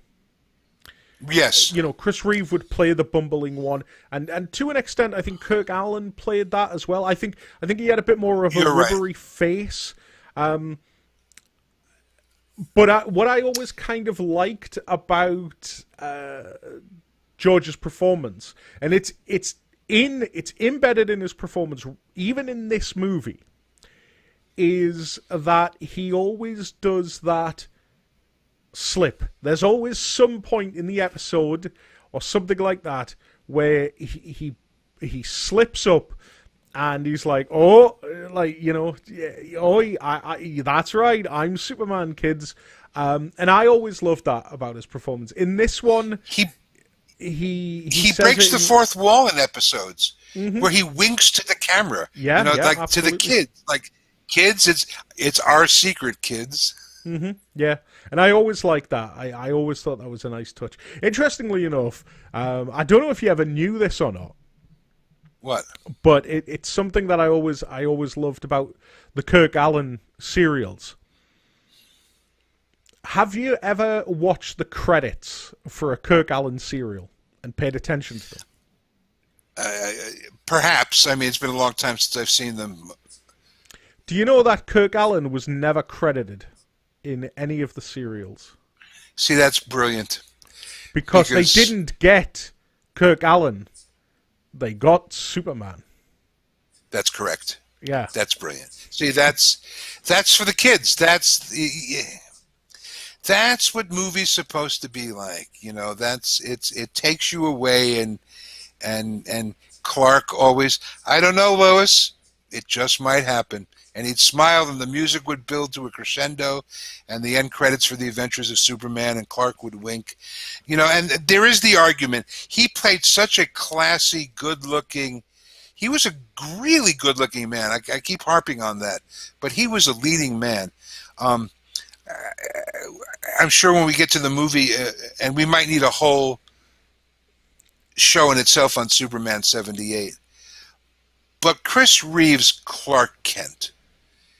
Yes. You know, Chris Reeve would play the bumbling one, and to an extent, I think Kirk Allen played that as well. I think he had a bit more of a You're right. rubbery face. But what I always kind of liked about George's performance, and it's embedded in his performance, even in this movie, is that he always does that slip. There's always some point in the episode or something like that where he slips up and he's like, oh, like, you know, oh, that's right, I'm Superman, kids. And I always loved that about his performance. In this one, he breaks the fourth wall in episodes where he winks to the camera. Yeah, you know, yeah, like absolutely. to the kids, like, kids, it's our secret, kids. Yeah, and I always liked that. I always thought that was a nice touch. Interestingly enough, I don't know if you ever knew this or not. What? But it's something that I always loved about the Kirk Allen serials. Have you ever watched the credits for a Kirk Allen serial and paid attention to them? Perhaps. I mean, it's been a long time since I've seen them. Do you know that Kirk Allen was never credited in any of the serials? See, that's brilliant. Because they didn't get Kirk Allen. They got Superman. That's correct. Yeah. That's brilliant. See, that's for the kids. That's what movies supposed to be like. You know, it takes you away, and Clark always, I don't know, Lois, it just might happen. And he'd smile, and the music would build to a crescendo, and the end credits for The Adventures of Superman, and Clark would wink. You know, and there is the argument. He played such a classy, good-looking... He was a really good-looking man. I keep harping on that. But he was a leading man. I'm sure when we get to the movie, and we might need a whole show in itself on Superman 78, but Chris Reeves' Clark Kent,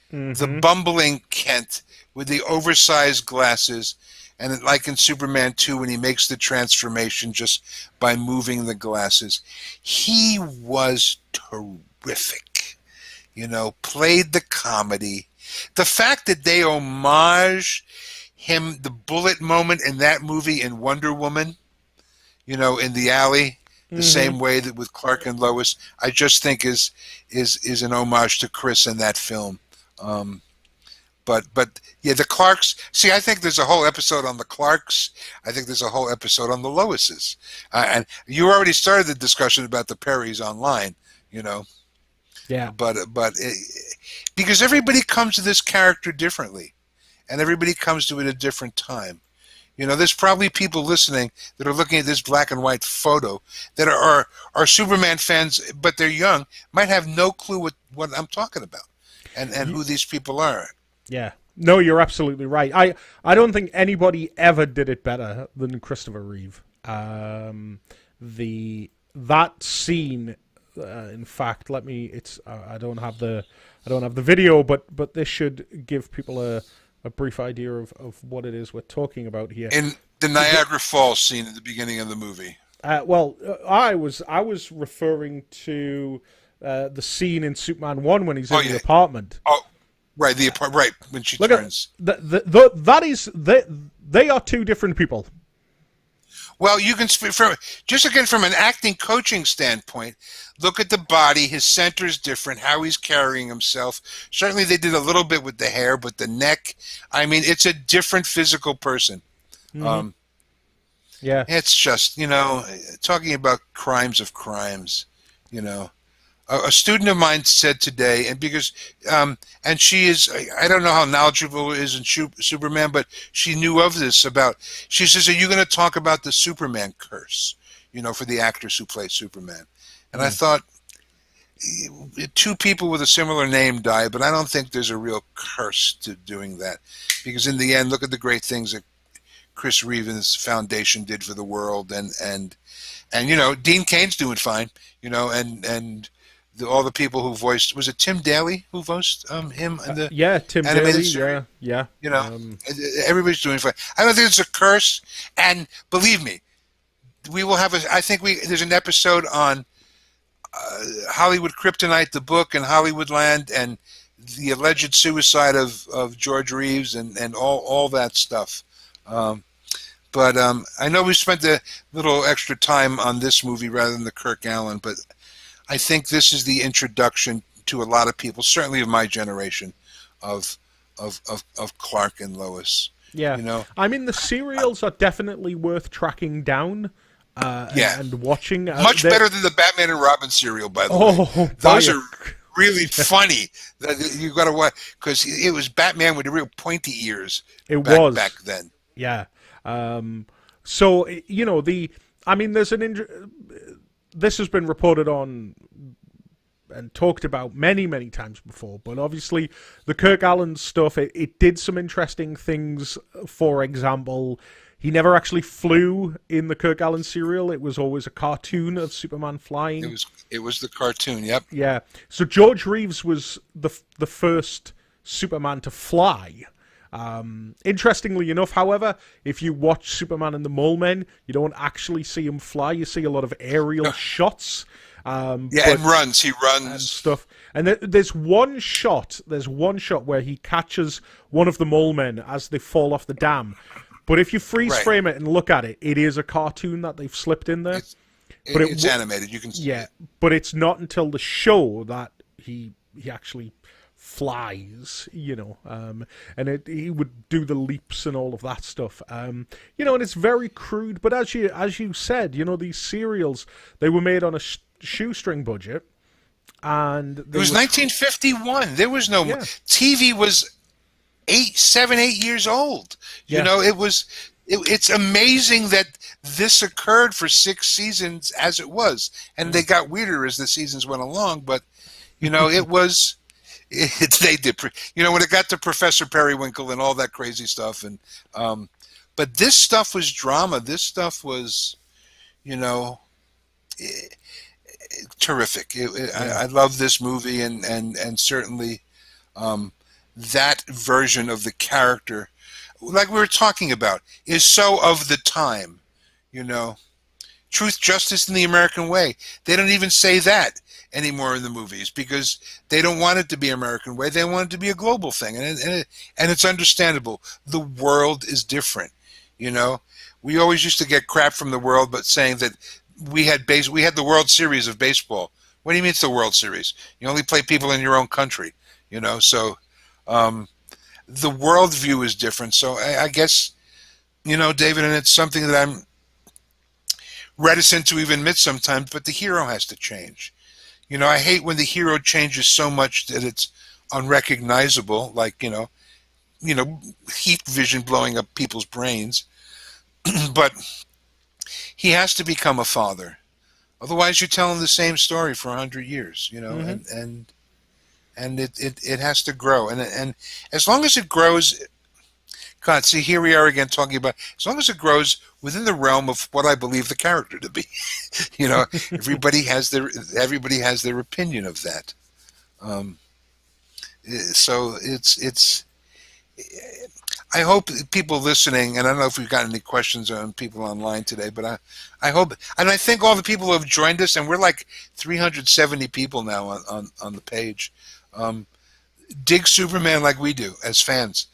the bumbling Kent with the oversized glasses, and like in Superman 2 when he makes the transformation just by moving the glasses, he was terrific. You know, played the comedy. The fact that they homage him, the bullet moment in that movie in Wonder Woman, you know, in the alley, the same way that with Clark and Lois, I just think is an homage to Chris in that film. But yeah, the Clarks. See, I think there's a whole episode on the Clarks. I think there's a whole episode on the Loises. And you already started the discussion about the Perrys online, you know. Yeah. But because everybody comes to this character differently, and everybody comes to it at a different time. You know, there's probably people listening that are looking at this black and white photo that are Superman fans, but they're young, might have no clue what I'm talking about and who these people are. Yeah. No, you're absolutely right. I don't think anybody ever did it better than Christopher Reeve. That scene, in fact, I don't have the video, but this should give people a brief idea of what it is we're talking about here. In the Niagara Falls scene at the beginning of the movie. I was referring to the scene in Superman 1 when he's in the apartment. Oh, right, the apartment. Right, when she turns. They are two different people. Well, you can from an acting coaching standpoint, look at the body. His center is different. How he's carrying himself. Certainly, they did a little bit with the hair, but the neck. I mean, it's a different physical person. Yeah, it's just, you know, talking about crimes of crimes. You know, a student of mine said today, and because and she is, I don't know how knowledgeable it is in Superman, but she knew of this about. She says, "Are you going to talk about the Superman curse? You know, for the actress who plays Superman?" And I thought, two people with a similar name died, but I don't think there's a real curse to doing that, because in the end, look at the great things that Chris Reeves' foundation did for the world, and you know, Dean Cain's doing fine, you know, and all the people who voiced, was it Tim Daly who voiced him in the Tim Daly, yeah, you know, everybody's doing fine. I don't think it's a curse, and believe me, we will have I think there's an episode on Hollywood Kryptonite, the book, and Hollywoodland, and the alleged suicide of George Reeves, and all that stuff. But I know we spent a little extra time on this movie rather than the Kirk Alyn, but I think this is the introduction to a lot of people, certainly of my generation, of Clark and Lois. Yeah, you know, I mean, the serials are definitely worth tracking down. And watching much better than the Batman and Robin serial, by the way. Those are really funny. You got to watch, because it was Batman with the real pointy ears. Back then. Yeah. So you know, I mean, there's this has been reported on and talked about many times before, but obviously the Kirk Alyn stuff, it did some interesting things. For example, he never actually flew in the Kirk Alyn serial. It was always a cartoon of Superman flying. It was the cartoon, yep. Yeah. So George Reeves was the first Superman to fly. Interestingly enough, however, if you watch Superman and the Mole Men, you don't actually see him fly. You see a lot of aerial shots. And runs. He runs and stuff. And there's one shot where he catches one of the Mole Men as they fall off the dam. But if you freeze frame it and look at it, it is a cartoon that they've slipped in there. It's animated. You can see it. But it's not until the show that he actually flies, you know, and he would do the leaps and all of that stuff, you know, and it's very crude. But as you said, you know, these serials, they were made on a shoestring budget, and it was 1951. There was no TV. Was 7, 8 years old. You know, it's amazing that this occurred for 6 seasons as it was, and they got weirder as the seasons went along. But you know, they did. You know, when it got to Professor Periwinkle and all that crazy stuff, and but this stuff was drama. This stuff was, you know, terrific. I love this movie, and certainly. That version of the character, like we were talking about, is so of the time, you know. Truth, justice, and the American way. They don't even say that anymore in the movies because they don't want it to be American way. They want it to be a global thing, and it's understandable. The world is different, you know. We always used to get crap from the world, but saying that we had the World Series of baseball. What do you mean it's the World Series? You only play people in your own country, you know. So. The worldview is different, so I guess, you know, David, and it's something that I'm reticent to even admit sometimes, but the hero has to change. You know, I hate when the hero changes so much that it's unrecognizable, like, you know, heat vision blowing up people's brains, but he has to become a father. Otherwise, you're telling the same story for 100 years, you know, and it has to grow, and as long as it grows, God, see, here we are again talking about, as long as it grows within the realm of what I believe the character to be, you know, everybody has their opinion of that. So it's. I hope people listening, and I don't know if we've got any questions on people online today, but I hope, and I think all the people who have joined us, and we're like 370 people now on the page, dig Superman like we do as fans.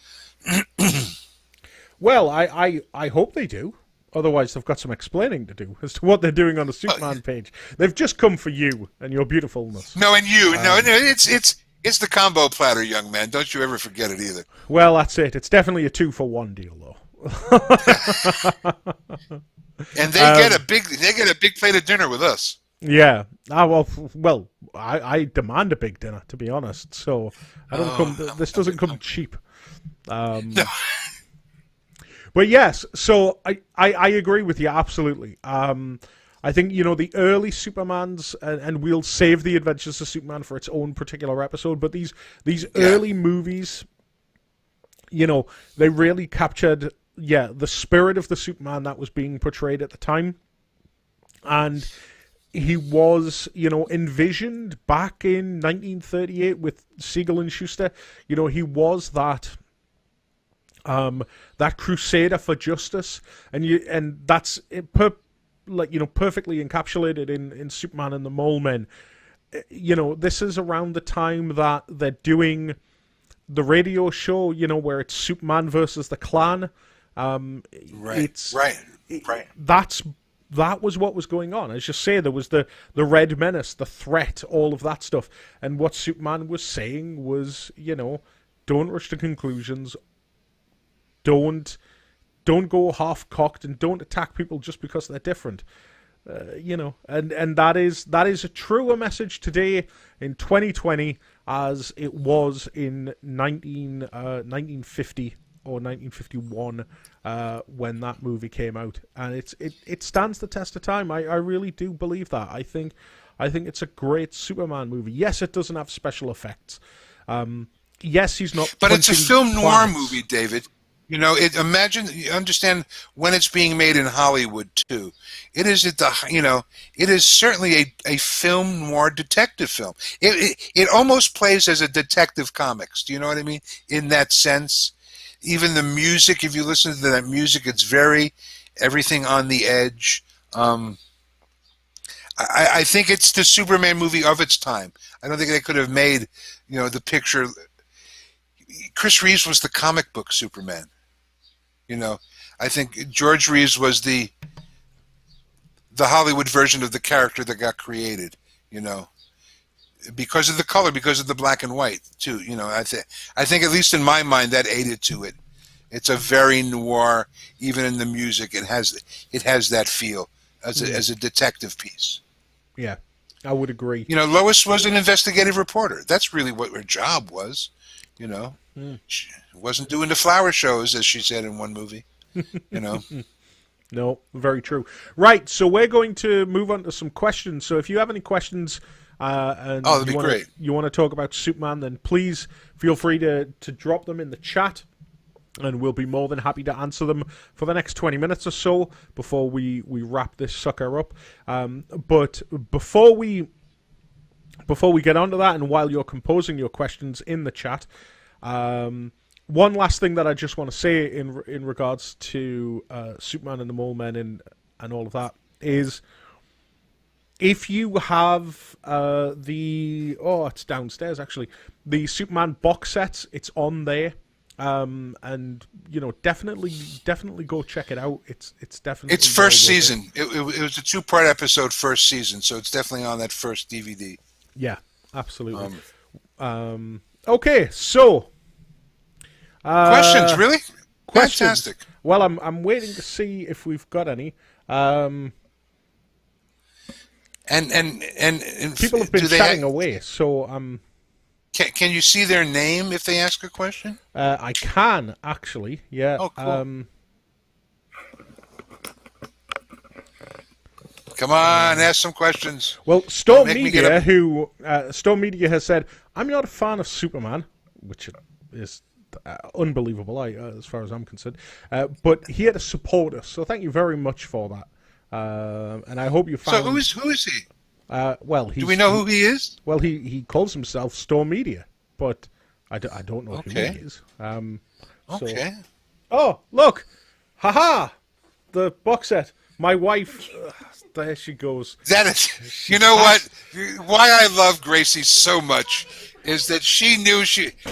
Well, I hope they do. Otherwise, they've got some explaining to do as to what they're doing on the Superman page. They've just come for you and your beautifulness. No, and you. No, it's the combo platter, young man. Don't you ever forget it either. Well, that's it. It's definitely a 2-for-1 deal, though. And they get a big plate of dinner with us. Yeah. Well, I demand a big dinner, to be honest. So I don't this doesn't come cheap. No. But yes, so I agree with you absolutely. I think, you know, the early Supermans, and we'll save the Adventures of Superman for its own particular episode, but these early movies, you know, they really captured, the spirit of the Superman that was being portrayed at the time. And he was, you know, envisioned back in 1938 with Siegel and Schuster. You know, he was that crusader for justice, and that's perfectly encapsulated in Superman and the Mole Men. This is around the time that they're doing the radio show, where it's Superman versus the Klan. Right. That was what was going on. As you say, there was the Red Menace, the threat, all of that stuff. And what Superman was saying was, don't rush to conclusions. Don't go half-cocked, and don't attack people just because they're different. And that is a truer message today in 2020 as it was in 1950 or 1951 when that movie came out, and it stands the test of time. I really do believe that. I think it's a great Superman movie. Yes, it doesn't have special effects. Yes, he's not. But it's a film noir movie, David. You understand when it's being made in Hollywood too. It is it is certainly a film noir detective film. It almost plays as a Detective Comics. Do you know what I mean? In that sense, even the music. If you listen to that music, it's very everything on the edge. I think it's the Superman movie of its time. I don't think they could have made the picture. Chris Reeves was the comic book Superman. I think George Reeves was the Hollywood version of the character that got created, because of the color, because of the black and white too. I think at least in my mind that aided to it. It's a very noir, even in the music. It has that feel as a detective piece. Yeah, I would agree. Lois was an investigative reporter. That's really what her job was. She wasn't doing the flower shows, as she said in one movie. No, very true. Right, so we're going to move on to some questions. So if you have any questions and you want to talk about Superman, then please feel free to drop them in the chat, and we'll be more than happy to answer them for the next 20 minutes or so before we wrap this sucker up. But before we get onto that, and while you're composing your questions in the chat, one last thing that I just want to say in regards to Superman and the Mole Men and all of that is, if you have it's downstairs actually, the Superman box sets, it's on there. And definitely go check it out. It's definitely first season. It was a 2-part episode, first season, so it's definitely on that first DVD. Yeah, absolutely. Okay, so questions, really? Questions. Fantastic. Well, I'm waiting to see if we've got any. And people have been chatting away, so Can you see their name if they ask a question? I can, actually, yeah. Oh, cool. Come on, ask some questions. Well, Storm Media, Storm Media has said, I'm not a fan of Superman, which is unbelievable as far as I'm concerned, but here to support us, so thank you very much for that. And I hope you found... So who is he? Do we know who he is? Well, he calls himself Storm Media, but I don't know who he is. Okay. Oh, look! Haha! The box set. My wife, there she goes. That is, you know what? Why I love Gracie so much is that she knew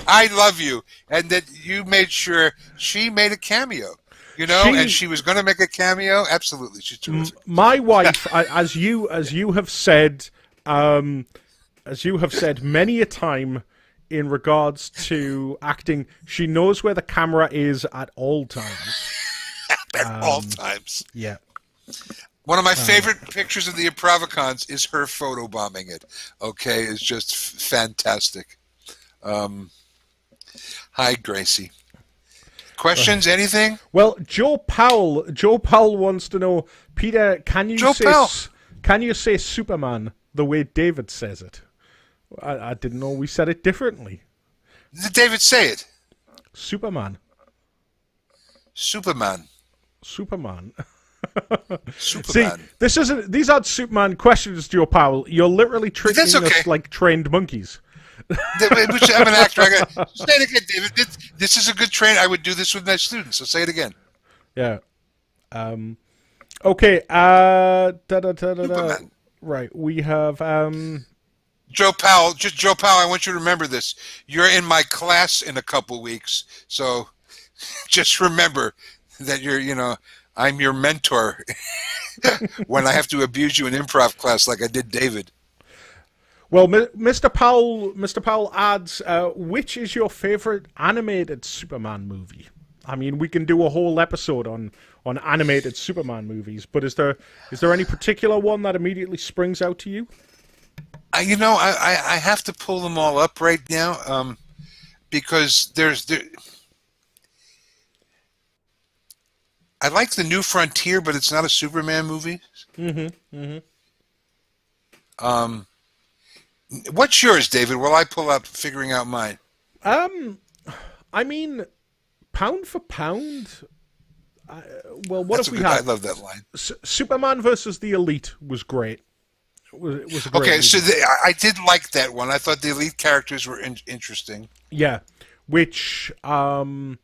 I love you, and that you made sure she made a cameo. And she was going to make a cameo. Absolutely, she's terrific. My wife, as you have said, many a time in regards to acting, she knows where the camera is at all times. At all times. Yeah. One of my favorite pictures of the Improvicons is her photobombing it. Okay, it's just fantastic. Hi, Gracie. Questions? Anything? Well, Joe Powell wants to know, Peter, can you say Superman the way David says it? I didn't know we said it differently. Did David say it? Superman. Superman. See, these aren't Superman questions, Joe Powell. You're literally treating us like trained monkeys. Which I'm an actor. Say it again, David. This is a good train. I would do this with my students. So say it again. Yeah. Okay. Superman. Right. We have. Joe Powell, Joe Powell, I want you to remember this. You're in my class in a couple weeks, so just remember that I'm your mentor when I have to abuse you in improv class like I did David. Well, Mr. Powell adds, which is your favorite animated Superman movie? I mean, we can do a whole episode on animated Superman movies, but is there any particular one that immediately springs out to you? I have to pull them all up right now because I like the New Frontier, but it's not a Superman movie. Mm-hmm. Mm-hmm. What's yours, David? While I pull out figuring out mine. I mean, pound for pound. What That's if we good, had? I love that line. Superman versus the Elite was great. It was a great Okay, movie. so I did like that one. I thought the Elite characters were interesting. Yeah, which Didn't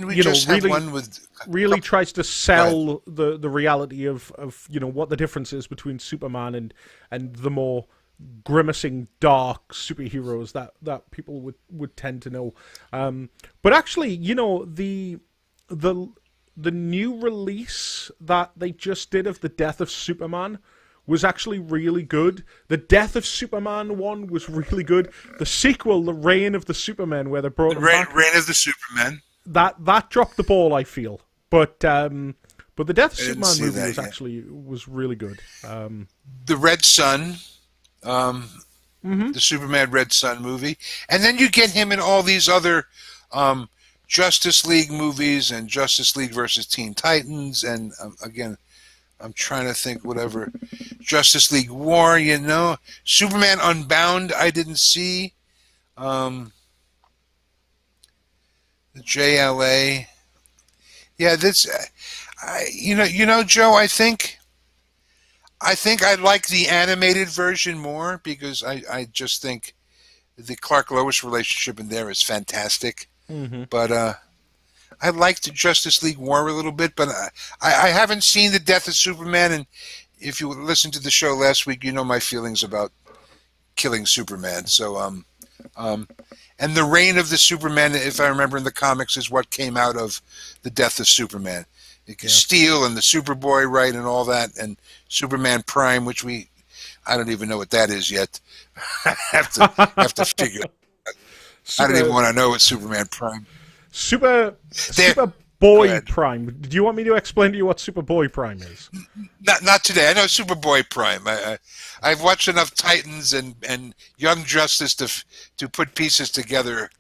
we just have really, one with really tries to sell the reality of what the difference is between Superman and the more grimacing dark superheroes that people would tend to know. But actually, the new release that they just did of the Death of Superman was actually really good. The Death of Superman one was really good. The sequel, The Reign of the Supermen, where they brought Reign of the Supermen. That dropped the ball, I feel. But the Death of Superman movie was really good. The Red Sun, the Superman Red Sun movie, and then you get him in all these other Justice League movies and Justice League versus Teen Titans, and again, I'm trying to think whatever Justice League War, Superman Unbound. I didn't see. The JLA. Yeah, this. Joe. I think I like the animated version more because I just think the Clark Lois relationship in there is fantastic. Mm-hmm. But I liked Justice League War a little bit, but I haven't seen the Death of Superman. And if you listened to the show last week, you know my feelings about killing Superman. So and the Reign of the Superman, if I remember in the comics, is what came out of the Death of Superman. Steel and the Superboy, right, and all that, and Superman Prime, which I don't even know what that is yet. I have to figure it out. I don't even want to know what Superman Prime. Superboy Prime. Do you want me to explain to you what Superboy Prime is? Not today. I know Superboy Prime. I've watched enough Titans and Young Justice to put pieces together.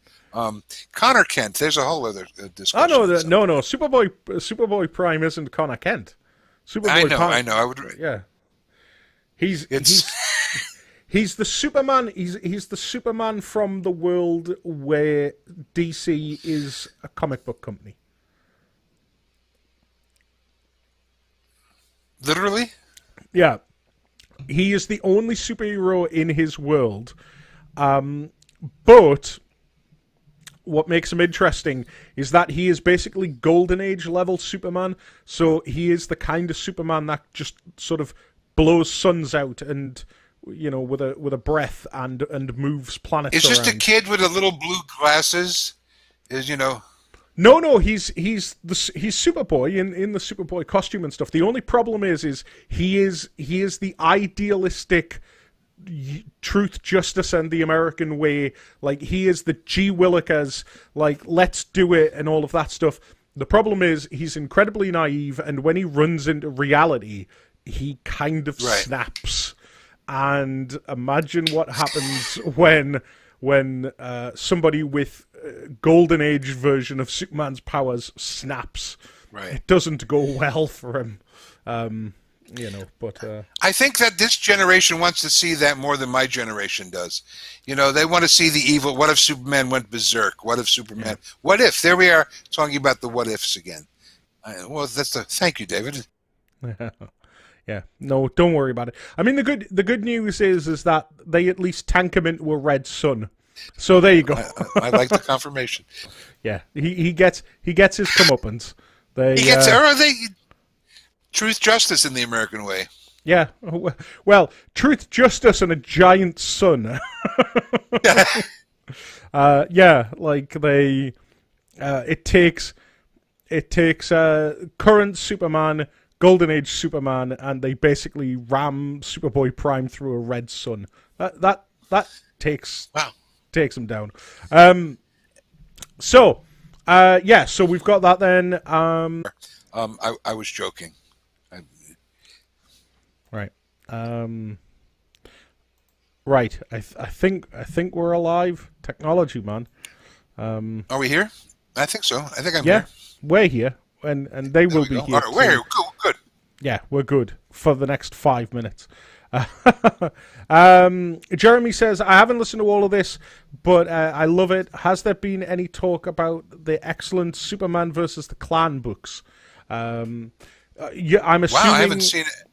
Connor Kent. There's a whole other discussion. Oh no. Superboy Prime isn't Connor Kent. I know. I would. Yeah. He's the Superman. He's the Superman from the world where DC is a comic book company. Literally? Yeah. He is the only superhero in his world. But what makes him interesting is that he is basically Golden Age level Superman. So he is the kind of Superman that just sort of blows suns out and with a breath and moves planets It's just around. a kid with a little blue glasses. No, he's Superboy in the Superboy costume and stuff. The only problem is he is the idealistic truth, justice, and the American way. Like, he is the G. Willikers, like, let's do it and all of that stuff. The problem is he's incredibly naive, and when he runs into reality, he kind of snaps. And imagine what happens when somebody with Golden Age version of Superman's powers snaps. Right. It doesn't go well for him. But I think that this generation wants to see that more than my generation does. They want to see the evil. What if Superman went berserk? What if Superman? Yeah. What if? There we are talking about the what ifs again. Thank you, David. Yeah, no, don't worry about it. I mean, the good news is that they at least tank him into a red sun. So there you go. I like the confirmation. Yeah, he gets his comeuppance. Truth, justice in the American way. Yeah. Well, truth, justice, and a giant sun. Yeah, like they. It takes current Superman, Golden Age Superman, and they basically ram Superboy Prime through a red sun. That takes him down. So we've got that then. I was joking. Right. Right. I think we're alive. Technology, man. Are we here? I think so. I think I'm yeah, here. We're here, and they will be here. All right, we're here. Good. Yeah, we're good for the next 5 minutes. Jeremy says, I haven't listened to all of this, but I love it. Has there been any talk about the excellent Superman versus the Klan books? I'm assuming. Wow, I haven't seen it.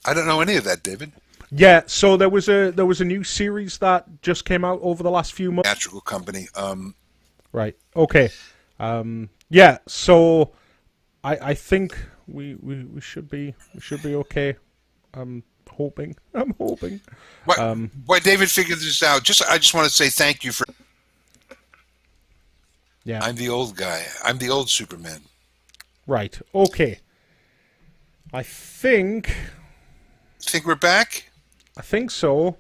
I don't know any of that, David. Yeah, so there was a new series that just came out over the last few months. Theatrical company. Right. Okay. Yeah. So I think we should be okay. I'm hoping. Why David figured this out? I just want to say thank you for. Yeah. I'm the old guy. I'm the old Superman. Right. Okay. I think we're back. I think so.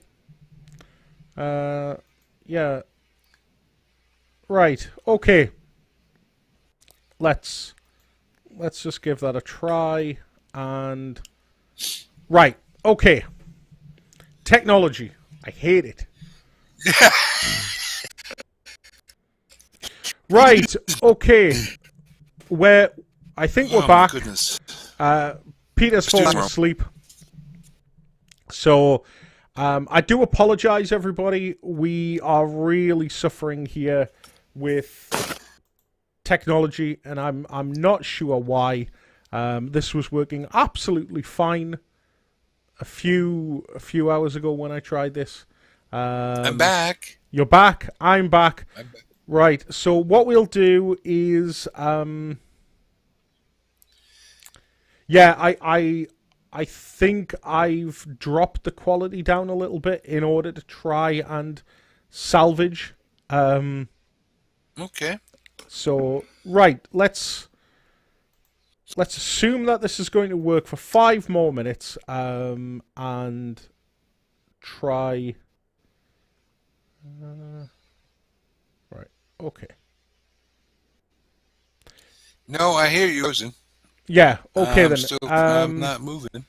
Yeah. Right. Okay. Let's just give that a try. And right. Okay. Technology. I hate it. Right. Okay. I think we're back. My goodness. Peter's fallen asleep. So, I do apologize, everybody. We are really suffering here with technology, and I'm not sure why. This was working absolutely fine a few hours ago when I tried this. I'm back. You're back. I'm back. Right. So what we'll do is, I think I've dropped the quality down a little bit in order to try and salvage. Okay. So, right, let's assume that this is going to work for 5 more minutes, and try. Right. Okay. No, I hear you, Rosen. Yeah. Okay then. I'm not moving.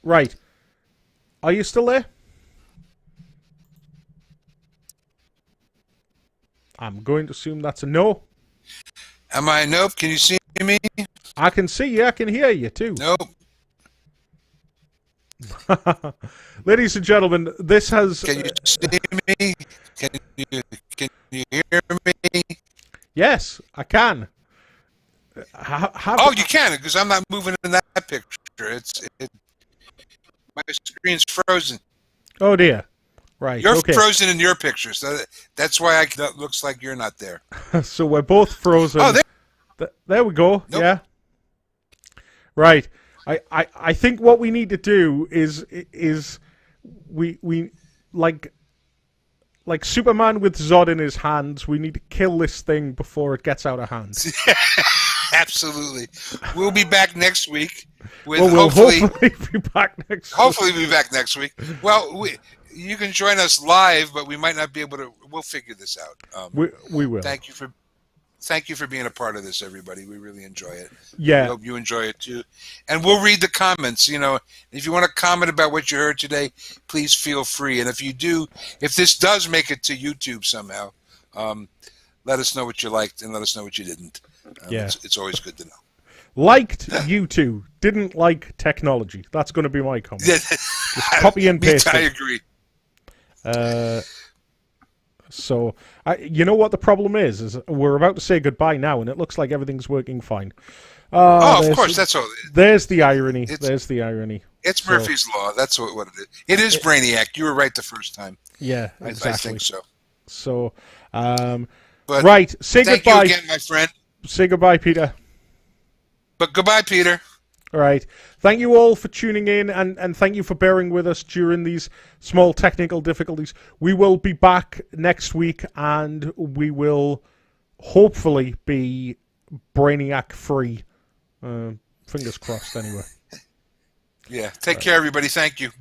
Right. Are you still there? I'm going to assume that's a no. Am I? Nope. Can you see me? I can see you. I can hear you too. Nope. Ladies and gentlemen, this has. Can you see me? Can you hear me? Yes, I can. You can, because I'm not moving in that picture. My screen's frozen. Oh dear. Right. You're okay. frozen in your picture, so that's why it looks like you're not there. So we're both frozen. Oh, there we go. Nope. Yeah. Right. I think what we need to do is we like Superman with Zod in his hands. We need to kill this thing before it gets out of hand. Absolutely. We'll be back next week. We'll hopefully be back next. Hopefully, we'll be back next week. Well, you can join us live, but we might not be able to. We'll figure this out. We will. Thank you for being a part of this, everybody. We really enjoy it. Yeah. We hope you enjoy it too. And we'll read the comments. You know, if you want to comment about what you heard today, please feel free. And if you do, if this does make it to YouTube somehow, let us know what you liked and let us know what you didn't. It's always good to know. Liked YouTube, didn't like technology. That's going to be my comment. Just copy and paste. I agree. So, you know what the problem is we're about to say goodbye now, and it looks like everything's working fine. Of course, that's all. There's the irony. It's Murphy's Law. That's what it is. It is Brainiac. You were right the first time. Yeah, exactly. I think so. So, but right. Say thank goodbye. You again, my friend. Say goodbye, Peter. But goodbye, Peter. All right. Thank you all for tuning in, and thank you for bearing with us during these small technical difficulties. We will be back next week, and we will hopefully be Brainiac free. Fingers crossed, anyway. Yeah. Take care, everybody. Thank you.